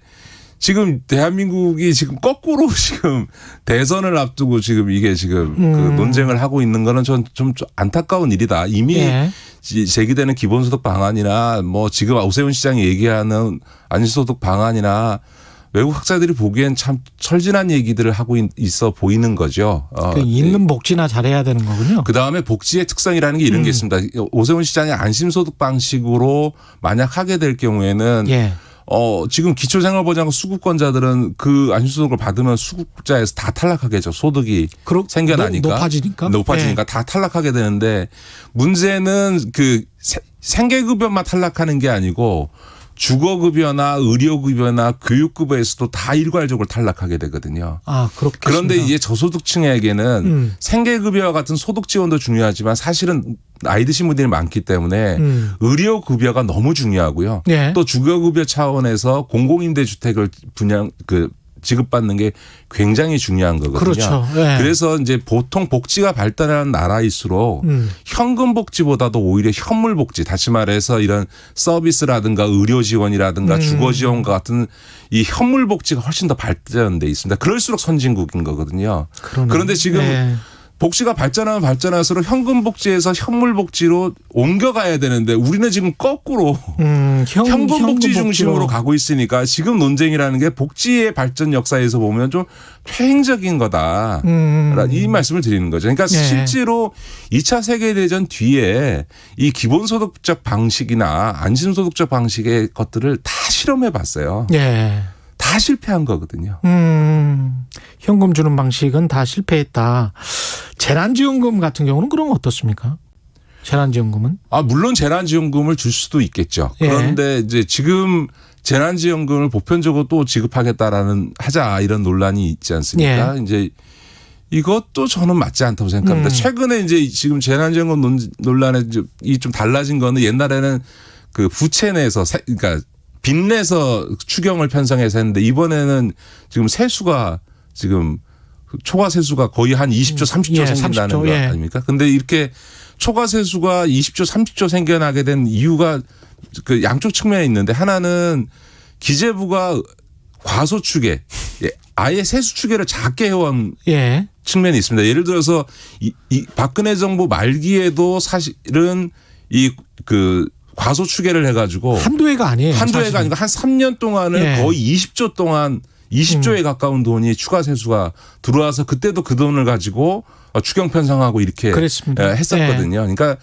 지금 대한민국이 지금 거꾸로 지금 대선을 앞두고 지금 이게 지금 그 논쟁을 하고 있는 거는 좀 안타까운 일이다. 이미 제기되는 기본소득 방안이나 뭐 지금 오세훈 시장이 얘기하는 안심소득 방안이나 외국 학자들이 보기엔 참 철진한 얘기들을 하고 있어 보이는 거죠. 있는 복지나 잘해야 되는 거군요. 그다음에 복지의 특성이라는 게 이런 게 있습니다. 오세훈 시장이 안심소득 방식으로 만약 하게 될 경우에는 지금 기초생활보장 수급권자들은 그 안심소득을 받으면 수급자에서 다 탈락하겠죠. 소득이 생겨나니까. 높아지니까 다 탈락하게 되는데 문제는 그 생계급여만 탈락하는 게 아니고 주거급여나 의료급여나 교육급여에서도 다 일괄적으로 탈락하게 되거든요. 그렇겠습니다. 그런데 이제 저소득층에게는 생계급여와 같은 소득 지원도 중요하지만 사실은 나이 드신 분들이 많기 때문에 의료급여가 너무 중요하고요. 또 주거급여 차원에서 공공임대주택을 지급받는 게 굉장히 중요한 거거든요. 그렇죠. 그래서 이제 보통 복지가 발달한 나라일수록 현금 복지보다도 오히려 현물 복지, 다시 말해서 이런 서비스라든가 의료 지원이라든가 주거 지원과 같은 이 현물 복지가 훨씬 더 발전돼 있습니다. 그럴수록 선진국인 거거든요. 그런데 지금 복지가 발전하면 발전할수록 현금 복지에서 현물 복지로 옮겨가야 되는데 우리는 지금 거꾸로 현금 복지 중심으로 가고 있으니까 지금 논쟁이라는 게 복지의 발전 역사에서 보면 좀 퇴행적인 거다. 이 말씀을 드리는 거죠. 그러니까 실제로 2차 세계대전 뒤에 이 기본소득적 방식이나 안심소득적 방식의 것들을 다 실험해 봤어요. 다 실패한 거거든요. 현금 주는 방식은 다 실패했다. 재난지원금 같은 경우는 그럼 어떻습니까? 재난지원금은? 물론 재난지원금을 줄 수도 있겠죠. 그런데 이제 지금 재난지원금을 보편적으로 또 지급하겠다라는 하자 이런 논란이 있지 않습니까? 이제 이것도 저는 맞지 않다고 생각합니다. 최근에 이제 지금 재난지원금 논란에 좀 달라진 거는 옛날에는 그 부채 내서 그러니까 빚내서 추경을 편성해서 했는데 이번에는 지금 세수가 지금 초과 세수가 거의 한 20조 30조 생긴다는 30조, 거 아닙니까? 근데 이렇게 초과 세수가 20조 30조 생겨나게 된 이유가 그 양쪽 측면에 있는데 하나는 기재부가 과소 추계 아예 세수 추계를 작게 해온 측면이 있습니다. 예를 들어서 이 박근혜 정부 말기에도 사실은 그 과소 추계를 해가지고 한두 해가 아니에요. 한두 해가 아니고 한 3년 동안은 거의 20조 동안 20조에 가까운 돈이 추가 세수가 들어와서 그때도 그 돈을 가지고 추경 편성하고 이렇게 했었거든요. 그러니까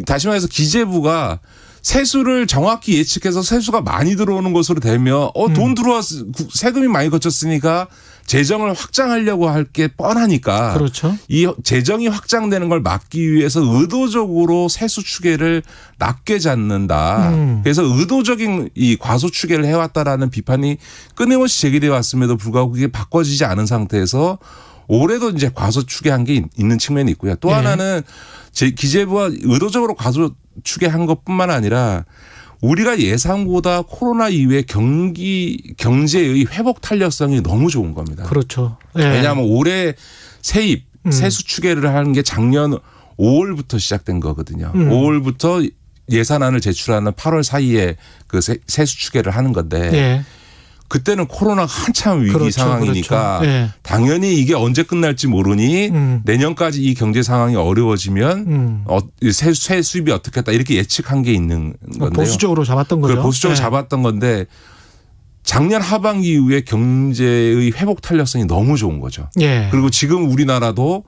다시 말해서 기재부가 세수를 정확히 예측해서 세수가 많이 들어오는 것으로 되면 돈 들어와서 세금이 많이 거쳤으니까 재정을 확장하려고 할 게 뻔하니까 그렇죠. 이 재정이 확장되는 걸 막기 위해서 의도적으로 세수 추계를 낮게 잡는다. 그래서 의도적인 이 과소 추계를 해왔다라는 비판이 끊임없이 제기돼 왔음에도 불구하고 그게 바꿔지지 않은 상태에서 올해도 이제 과소 추계한 게 있는 측면이 있고요. 또 하나는 기재부가 의도적으로 과소 추계한 것뿐만 아니라 우리가 예상보다 코로나 이후에 경제의 회복 탄력성이 너무 좋은 겁니다. 그렇죠. 왜냐하면 올해 세입, 세수 추계를 하는 게 작년 5월부터 시작된 거거든요. 5월부터 예산안을 제출하는 8월 사이에 그 세수 추계를 하는 건데 그때는 코로나가 한참 위기 상황이니까 당연히 이게 언제 끝날지 모르니 내년까지 이 경제 상황이 어려워지면 세 수입이 어떻게 했다 이렇게 예측한 게 있는 건데요. 보수적으로 잡았던 거죠. 보수적으로 잡았던 건데 작년 하반기 이후에 경제의 회복 탄력성이 너무 좋은 거죠. 그리고 지금 우리나라도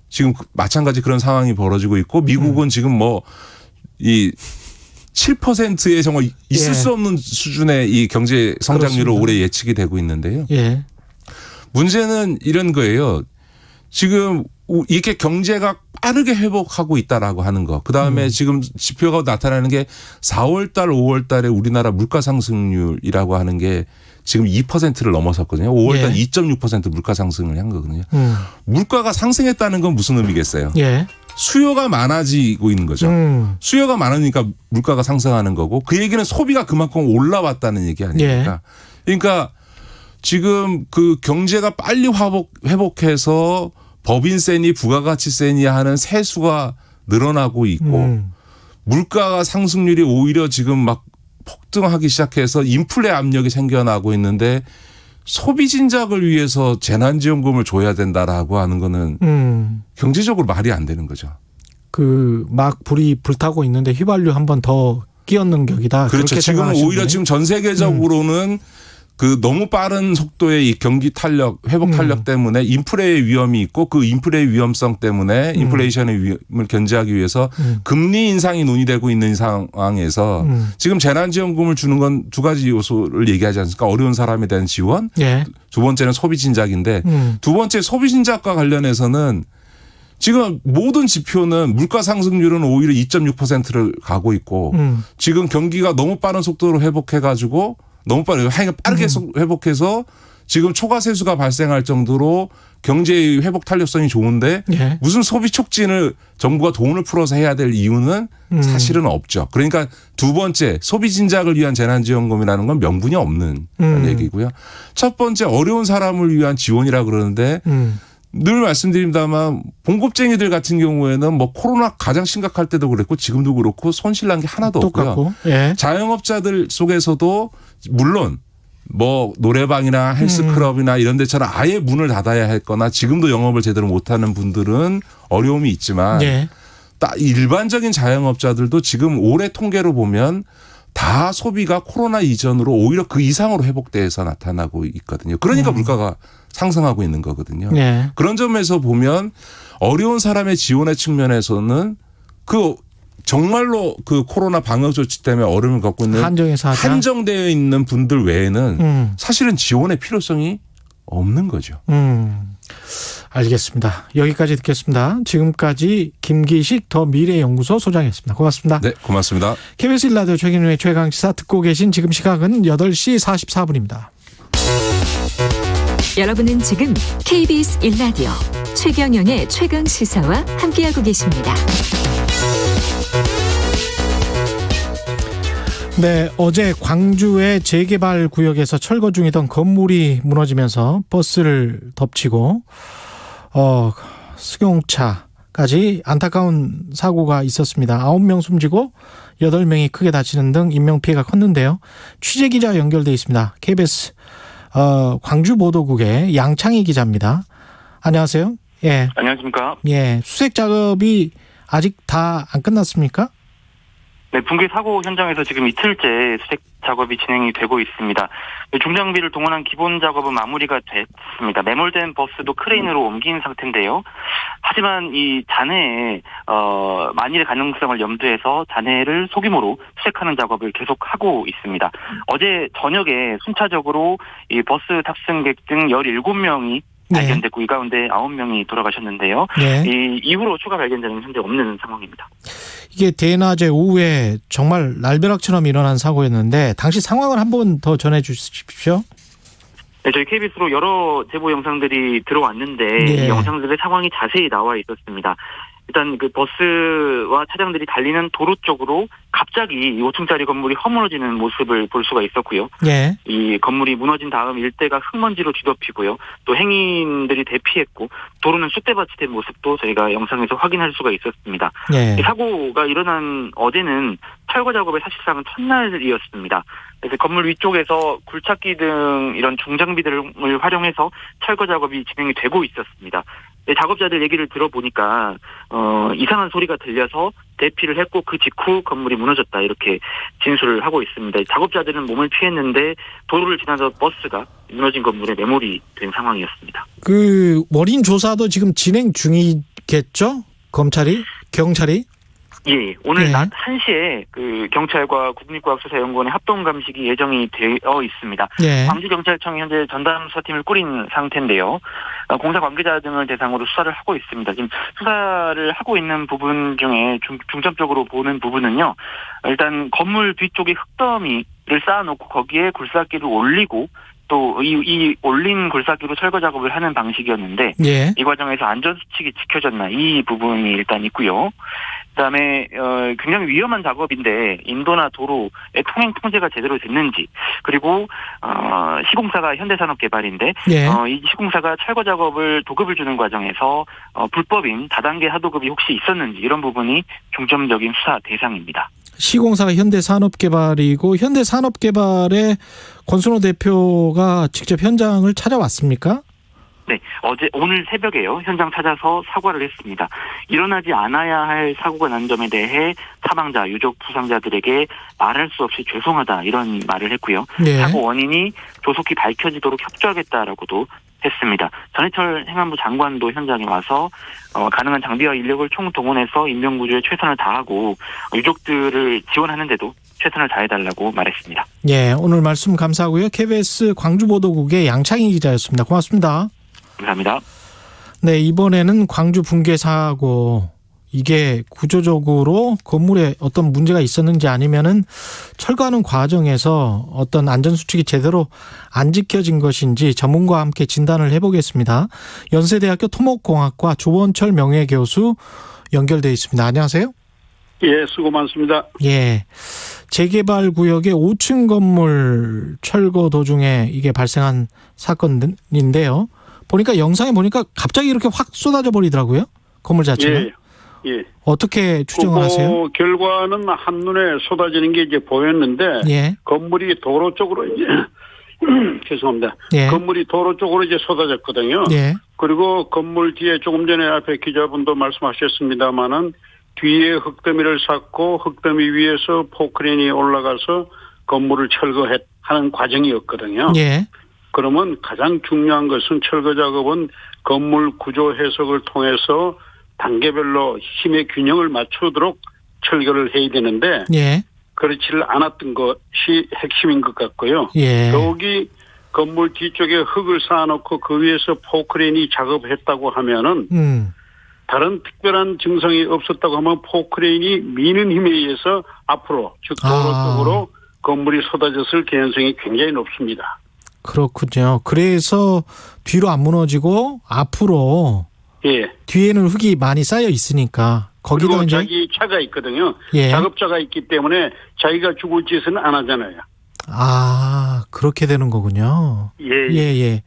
지금 마찬가지 그런 상황이 벌어지고 있고 미국은 지금 뭐 이 7%의 정말 있을 수 없는 수준의 이 경제 성장률을 올해 예측이 되고 있는데요. 문제는 이런 거예요. 지금 이렇게 경제가 빠르게 회복하고 있다라고 하는 거. 그다음에 지금 지표가 나타나는 게 4월 달, 5월 달에 우리나라 물가 상승률이라고 하는 게 지금 2%를 넘어섰거든요. 5월 달 2.6% 물가 상승을 한 거거든요. 물가가 상승했다는 건 무슨 의미겠어요? 수요가 많아지고 있는 거죠. 수요가 많으니까 물가가 상승하는 거고 그 얘기는 소비가 그만큼 올라왔다는 얘기 아닙니까? 그러니까 지금 그 경제가 빨리 회복해서 법인세니 부가가치세니 하는 세수가 늘어나고 있고 물가가 상승률이 오히려 지금 막 폭등하기 시작해서 인플레 압력이 생겨나고 있는데 소비 진작을 위해서 재난지원금을 줘야 된다라고 하는 거는 경제적으로 말이 안 되는 거죠. 그 막 불이 불타고 있는데 휘발유 한 번 더 끼얹는 격이다. 그렇죠. 지금 오히려 지금 전 세계적으로는 그 너무 빠른 속도의 이 경기 탄력, 회복 탄력 때문에 인플레의 위험이 있고 그 인플레의 위험성 때문에 인플레이션의 위험을 견제하기 위해서 금리 인상이 논의되고 있는 상황에서 지금 재난지원금을 주는 건 두 가지 요소를 얘기하지 않습니까? 어려운 사람에 대한 지원. 두 번째는 소비 진작인데 두 번째 소비 진작과 관련해서는 지금 모든 지표는 물가 상승률은 오히려 2.6%를 가고 있고 지금 경기가 너무 빠른 속도로 회복해가지고 너무 빠르게 회복해서 지금 초과 세수가 발생할 정도로 경제의 회복 탄력성이 좋은데 무슨 소비 촉진을 정부가 돈을 풀어서 해야 될 이유는 사실은 없죠. 그러니까 두 번째 소비 진작을 위한 재난지원금이라는 건 명분이 없는 얘기고요. 첫 번째 어려운 사람을 위한 지원이라 그러는데 늘 말씀드립니다만 봉급쟁이들 같은 경우에는 뭐 코로나 가장 심각할 때도 그랬고 지금도 그렇고 손실난 게 하나도 없고요. 자영업자들 속에서도 물론 뭐 노래방이나 헬스클럽이나 이런 데처럼 아예 문을 닫아야 했거나 지금도 영업을 제대로 못하는 분들은 어려움이 있지만 일반적인 자영업자들도 지금 올해 통계로 보면 다 소비가 코로나 이전으로 오히려 그 이상으로 회복돼서 나타나고 있거든요. 그러니까 물가가 상승하고 있는 거거든요. 그런 점에서 보면 어려운 사람의 지원의 측면에서는 그 정말로 그 코로나 방역 조치 때문에 어려움을 겪고 있는 한정되어 있는 분들 외에는 사실은 지원의 필요성이 없는 거죠. 알겠습니다. 여기까지 듣겠습니다. 지금까지 김기식 더 미래연구소 소장이었습니다. 고맙습니다. 네, 고맙습니다. KBS 1라디오 최경영의 최강시사 듣고 계신 지금 시각은 8시 44분입니다. 여러분은 지금 KBS 1라디오 최경영의 최강시사와 함께하고 계십니다. 네, 어제 광주의 재개발 구역에서 철거 중이던 건물이 무너지면서 버스를 덮치고 승용차까지 안타까운 사고가 있었습니다. 9명 숨지고 8명이 크게 다치는 등 인명피해가 컸는데요. 취재기자 연결돼 있습니다. KBS 광주 보도국의 양창희 기자입니다. 안녕하세요. 예. 안녕하십니까. 예. 수색 작업이 아직 다 안 끝났습니까? 네, 붕괴 사고 현장에서 지금 이틀째 수색 작업이 진행이 되고 있습니다. 중장비를 동원한 기본 작업은 마무리가 됐습니다. 매몰된 버스도 크레인으로 옮긴 상태인데요. 하지만 이 잔해에 만일의 가능성을 염두해서 잔해를 소규모로 수색하는 작업을 계속하고 있습니다. 어제 저녁에 순차적으로 이 버스 탑승객 등 17명이 발견됐고 이 가운데 9명이 돌아가셨는데요. 네. 이 이후로 추가 발견자는 현재 없는 상황입니다. 이게 대낮에 오후에 정말 날벼락처럼 일어난 사고였는데 당시 상황을 한번 더 전해 주십시오. 네, 저희 KBS로 여러 제보 영상들이 들어왔는데 이 영상들의 상황이 자세히 나와 있었습니다. 일단 그 버스와 차량들이 달리는 도로 쪽으로 갑자기 5층짜리 건물이 허물어지는 모습을 볼 수가 있었고요. 네. 이 건물이 무너진 다음 일대가 흙먼지로 뒤덮이고요. 또 행인들이 대피했고 도로는 쑥대밭이 된 모습도 저희가 영상에서 확인할 수가 있었습니다. 네. 이 사고가 일어난 어제는 철거 작업의 사실상은 첫날이었습니다. 그래서 건물 위쪽에서 굴착기 등 이런 중장비들을 활용해서 철거 작업이 진행이 되고 있었습니다. 작업자들 얘기를 들어보니까 이상한 소리가 들려서 대피를 했고 그 직후 건물이 무너졌다 이렇게 진술을 하고 있습니다. 작업자들은 몸을 피했는데 도로를 지나던 버스가 무너진 건물에 매몰이 된 상황이었습니다. 그 원인 조사도 지금 진행 중이겠죠? 경찰이? 예, 오늘 낮 1시에 그 경찰과 국립과학수사연구원의 합동 감식이 예정이 되어 있습니다. 예. 광주경찰청이 현재 전담 수사팀을 꾸린 상태인데요. 공사 관계자 등을 대상으로 수사를 하고 있습니다. 지금 수사를 하고 있는 부분 중에 중점적으로 보는 부분은요. 일단 건물 뒤쪽에 흙더미를 쌓아놓고 거기에 굴삭기를 올리고 또 이 올린 굴삭기로 철거 작업을 하는 방식이었는데 예. 이 과정에서 안전수칙이 지켜졌나 이 부분이 일단 있고요. 그다음에 굉장히 위험한 작업인데 인도나 도로의 통행 통제가 제대로 됐는지 그리고 시공사가 현대산업개발인데 예. 이 시공사가 철거 작업을 도급을 주는 과정에서 불법인 다단계 하도급이 혹시 있었는지 이런 부분이 중점적인 수사 대상입니다. 시공사가 현대산업개발이고 현대산업개발의 권순호 대표가 직접 현장을 찾아왔습니까? 네, 오늘 새벽에요. 현장 찾아서 사과를 했습니다. 일어나지 않아야 할 사고가 난 점에 대해 사망자, 유족, 부상자들에게 말할 수 없이 죄송하다 이런 말을 했고요. 네. 사고 원인이 조속히 밝혀지도록 협조하겠다라고도 했습니다. 전해철 행안부 장관도 현장에 와서 가능한 장비와 인력을 총동원해서 인명구조에 최선을 다하고 유족들을 지원하는데도 최선을 다해달라고 말했습니다. 예, 오늘 말씀 감사하고요. KBS 광주보도국의 양창희 기자였습니다. 고맙습니다. 감사합니다. 네, 이번에는 광주 붕괴 사고 이게 구조적으로 건물에 어떤 문제가 있었는지 아니면은 철거하는 과정에서 어떤 안전수칙이 제대로 안 지켜진 것인지 전문가와 함께 진단을 해보겠습니다. 연세대학교 토목공학과 조원철 명예교수 연결돼 있습니다. 안녕하세요. 예, 수고 많습니다. 예. 재개발 구역의 5층 건물 철거 도중에 이게 발생한 사건인데요. 보니까 영상에 보니까 갑자기 이렇게 확 쏟아져 버리더라고요. 건물 자체가. 예. 예. 어떻게 추정을 하세요? 결과는 한눈에 쏟아지는 게 이제 보였는데 예. 건물이 도로 쪽으로 이제 죄송합니다. 예. 건물이 도로 쪽으로 이제 쏟아졌거든요. 예. 그리고 건물 뒤에 조금 전에 앞에 기자분도 말씀하셨습니다마는 뒤에 흙더미를 쌓고 흙더미 위에서 포크레인이 올라가서 건물을 철거하는 과정이었거든요. 예. 그러면 가장 중요한 것은 철거 작업은 건물 구조 해석을 통해서 단계별로 힘의 균형을 맞추도록 철거를 해야 되는데 예. 그렇지를 않았던 것이 핵심인 것 같고요. 예. 더욱이 건물 뒤쪽에 흙을 쌓아놓고 그 위에서 포크레인이 작업했다고 하면은 다른 특별한 증상이 없었다고 하면 포크레인이 미는 힘에 의해서 앞으로 즉 도로 쪽으로 건물이 쏟아졌을 개연성이 굉장히 높습니다. 그렇군요. 그래서 뒤로 안 무너지고 앞으로 예. 뒤에는 흙이 많이 쌓여 있으니까 거기다 그리고 이제 자기 차가 있거든요. 예. 작업자가 있기 때문에 자기가 죽을 짓은 안 하잖아요. 그렇게 되는 거군요. 예. 예.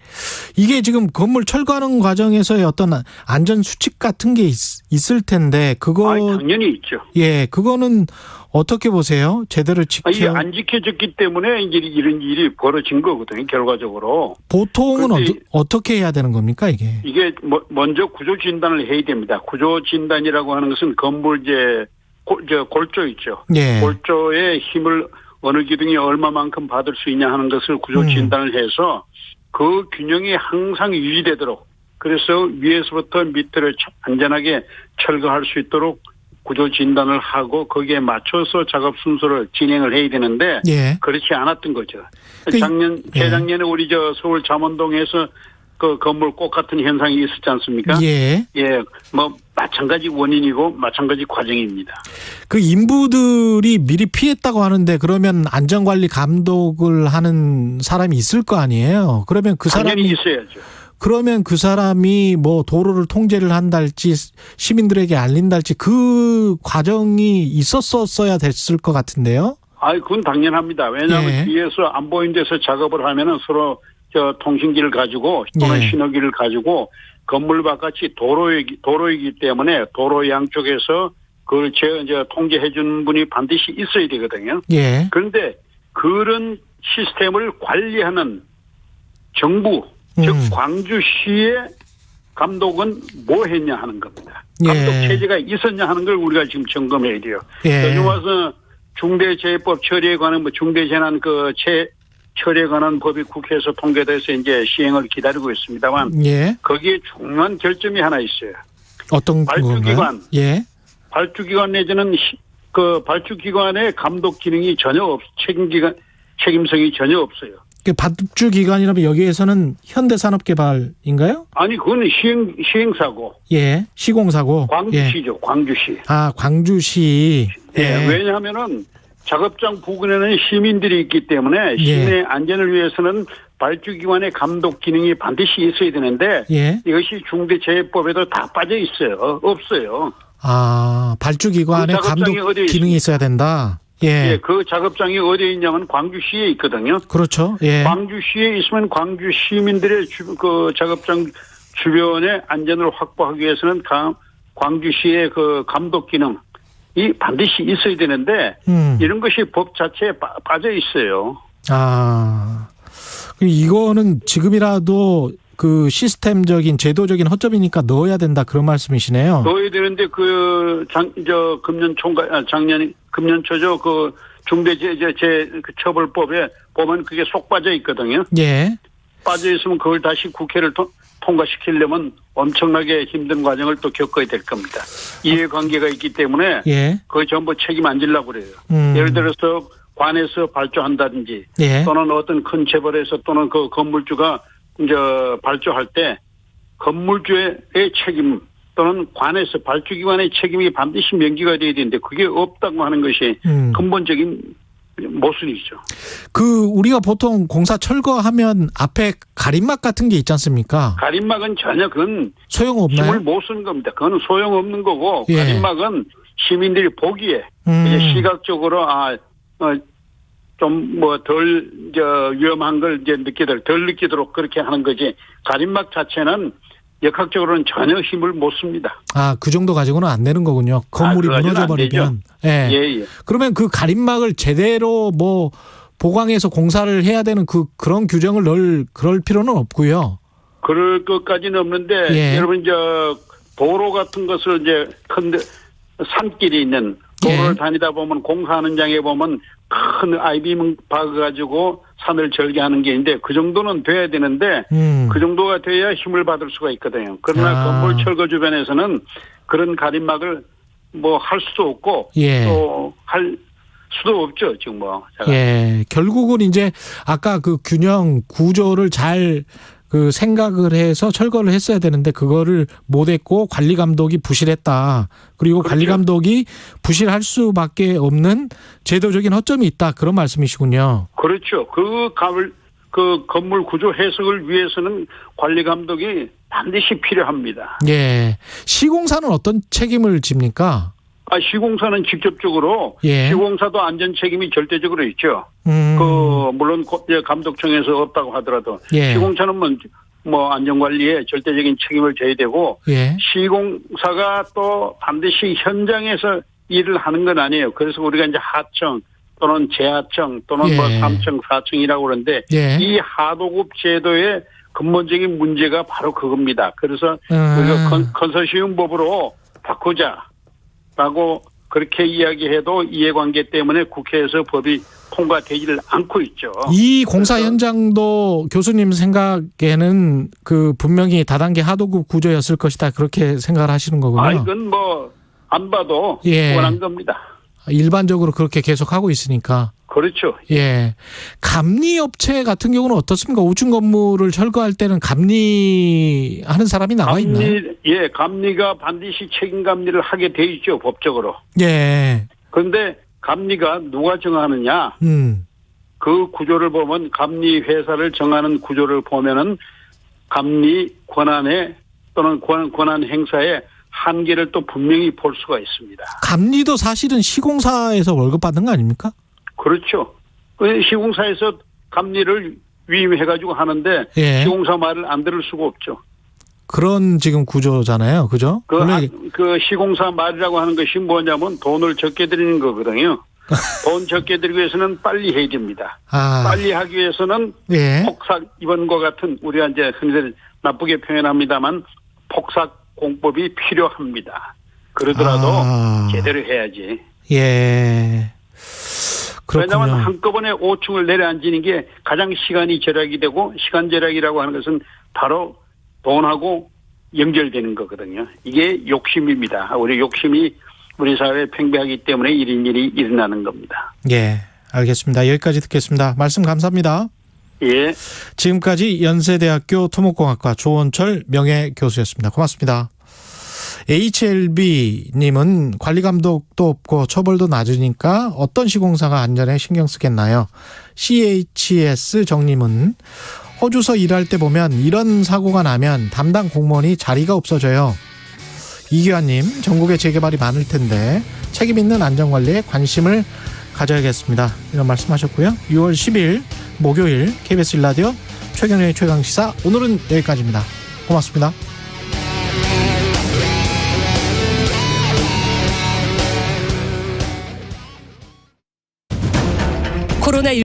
이게 지금 건물 철거하는 과정에서의 어떤 안전 수칙 같은 게 있을 텐데 그거 당연히 있죠. 예, 그거는 어떻게 보세요? 제대로 이게 안 지켜졌기 때문에 이제 이런 일이 벌어진 거거든요. 결과적으로. 보통은 어떻게 해야 되는 겁니까, 이게? 이게 먼저 구조 진단을 해야 됩니다. 구조 진단이라고 하는 것은 건물 골조 있죠. 예. 골조의 힘을 어느 기둥이 얼마만큼 받을 수 있냐 하는 것을 구조 진단을 해서 그 균형이 항상 유지되도록 그래서 위에서부터 밑으로 안전하게 철거할 수 있도록 구조 진단을 하고 거기에 맞춰서 작업 순서를 진행을 해야 되는데 그렇지 않았던 거죠. 재작년에 우리 서울 잠원동에서 그 건물 꽃 같은 현상이 있었지 않습니까? 예. 마찬가지 원인이고 마찬가지 과정입니다. 그 인부들이 미리 피했다고 하는데 그러면 안전관리 감독을 하는 사람이 있을 거 아니에요? 그러면 그 사람이 당연히 있어야죠. 그러면 그 사람이 도로를 통제를 한달지 시민들에게 알린달지 그 과정이 있었어야 됐을 것 같은데요? 그건 당연합니다. 왜냐하면 뒤에서 안 보이는 데서 작업을 하면은 서로 통신기를 가지고 또는 신호기를 가지고 건물 바깥이 도로이기 때문에 도로 양쪽에서 그걸 통제해 주는 분이 반드시 있어야 되거든요. 그런데 그런 시스템을 관리하는 정부 즉 광주시의 감독은 뭐 했냐 하는 겁니다. 감독 체제가 있었냐 하는 걸 우리가 지금 점검해야 돼요. 요즘 와서 중대재해법 처리에 관한 중대재난 처리에 관한 법이 국회에서 통과돼서 이제 시행을 기다리고 있습니다만 거기에 중요한 결점이 하나 있어요. 어떤 발주기관, 발주기관 내지는 그 발주기관의 감독 기능이 전혀 책임성이 전혀 없어요. 발주기관이라면 여기에서는 현대산업개발인가요? 아니 그거는 시행사고. 시공사고. 광주시죠. 광주시. 광주시. 왜냐하면은 작업장 부근에는 시민들이 있기 때문에 시민의 안전을 위해서는 발주기관의 감독 기능이 반드시 있어야 되는데 이것이 중대재해법에도 다 빠져 있어요. 없어요. 발주기관의 감독 기능이 있어야 된다. 그 작업장이 어디에 있냐면 광주시에 있거든요. 그렇죠. 광주시에 있으면 광주 시민들의 그 작업장 주변의 안전을 확보하기 위해서는 광주시의 그 감독 기능이 반드시 있어야 되는데 이런 것이 법 자체에 빠져 있어요. 이거는 지금이라도 그 시스템적인 제도적인 허점이니까 넣어야 된다 그런 말씀이시네요. 넣어야 되는데 금년초죠 그 중대재해처벌법에 보면 그게 속 빠져 있거든요. 빠져 있으면 그걸 다시 국회를 통과시키려면 엄청나게 힘든 과정을 또 겪어야 될 겁니다. 이해관계가 있기 때문에 그거 전부 책임 안 지려고 그래요. 예를 들어서 관에서 발주한다든지 또는 어떤 큰 재벌에서 또는 그 건물주가 발주할 때 건물주의 책임 또는 관에서 발주기관의 책임이 반드시 명기가 돼야 되는데 그게 없다고 하는 것이 근본적인 모순이죠. 우리가 보통 공사 철거하면 앞에 가림막 같은 게 있지 않습니까? 가림막은 전혀 그건 소용없나요? 힘을 못 쓰는 겁니다. 그건 소용없는 거고 가림막은 시민들이 보기에 이제 시각적으로 좀 덜 위험한 걸 이제 덜 느끼도록 그렇게 하는 거지. 가림막 자체는 역학적으로는 전혀 힘을 못 씁니다. 그 정도 가지고는 안 되는 거군요. 건물이 무너져 버리면. 그러면 그 가림막을 제대로 보강해서 공사를 해야 되는 그런 규정을 그럴 필요는 없고요. 그럴 것까지는 없는데 여러분 도로 같은 것을 이제 큰 산길이 있는 도로를 다니다 보면 공사하는 장에 보면 큰 아이빔 박아가지고 산을 절개하는 게 있는데 그 정도는 돼야 되는데 그 정도가 돼야 힘을 받을 수가 있거든요. 그러나 건물 철거 주변에서는 그런 가림막을 할 수도 없고 또 할 수도 없죠, 지금 뭐. 제가. 예, 결국은 이제 아까 그 균형 구조를 잘 그 생각을 해서 철거를 했어야 되는데 그거를 못했고 관리 감독이 부실했다. 그리고 그렇죠. 관리 감독이 부실할 수밖에 없는 제도적인 허점이 있다. 그런 말씀이시군요. 그렇죠. 그 건물 구조 해석을 위해서는 관리 감독이 반드시 필요합니다. 예, 시공사는 어떤 책임을 집니까? 시공사는 직접적으로 예. 시공사도 안전 책임이 절대적으로 있죠. 물론 감독청에서 없다고 하더라도 예. 시공사는 뭐 안전관리에 절대적인 책임을 져야 되고 예. 시공사가 또 반드시 현장에서 일을 하는 건 아니에요. 그래서 우리가 이제 하청 또는 재하청 또는 예. 뭐 3청, 4층이라고 그러는데 예. 이 하도급 제도의 근본적인 문제가 바로 그겁니다. 그래서 우리가 컨소시엄법으로 바꾸자라고 그렇게 이야기해도 이해관계 때문에 국회에서 법이 통과되지를 않고 있죠. 이 공사 현장도 교수님 생각에는 그 분명히 다단계 하도급 구조였을 것이다. 그렇게 생각을 하시는 거군요. 이건 뭐 안 봐도 예. 뻔한 겁니다. 일반적으로 그렇게 계속 하고 있으니까. 그렇죠. 예. 감리 업체 같은 경우는 어떻습니까? 5층 건물을 철거할 때는 감리하는 사람이 나와 있나요? 예, 감리가 반드시 책임 감리를 하게 돼 있죠, 법적으로. 예. 그런데 감리가 누가 정하느냐? 그 구조를 보면 감리 회사를 정하는 구조를 보면은 감리 권한에 또는 권한 행사에 한계를 또 분명히 볼 수가 있습니다. 감리도 사실은 시공사에서 월급 받는 거 아닙니까? 그렇죠. 시공사에서 감리를 위임해가지고 하는데 예. 시공사 말을 안 들을 수가 없죠. 그런 지금 구조잖아요. 그죠? 그 시공사 말이라고 하는 것이 뭐냐면 돈을 적게 드리는 거거든요. 돈 적게 드리기 위해서는 빨리 해야 됩니다. 빨리 하기 위해서는 예. 폭삭 이번과 같은 우리가 이제 흔히들 나쁘게 표현합니다만 폭삭 공법이 필요합니다. 그러더라도 제대로 해야지. 예. 그렇군요. 왜냐하면 한꺼번에 5층을 내려앉히는 게 가장 시간이 절약이 되고 시간 절약이라고 하는 것은 바로 돈하고 연결되는 거거든요. 이게 욕심입니다. 우리 욕심이 우리 사회에 팽배하기 때문에 이런 일이 일어나는 겁니다. 예, 알겠습니다. 여기까지 듣겠습니다. 말씀 감사합니다. 예. 지금까지 연세대학교 토목공학과 조원철 명예교수였습니다. 고맙습니다. HLB님은 관리감독도 없고 처벌도 낮으니까 어떤 시공사가 안전에 신경 쓰겠나요? CHS 정님은 호주서 일할 때 보면 이런 사고가 나면 담당 공무원이 자리가 없어져요. 이규환님, 전국에 재개발이 많을 텐데 책임 있는 안전관리에 관심을 가져야겠습니다. 이런 말씀하셨고요. 6월 10일 목요일 KBS 1라디오 최경영의 최강시사 오늘은 여기까지입니다. 고맙습니다.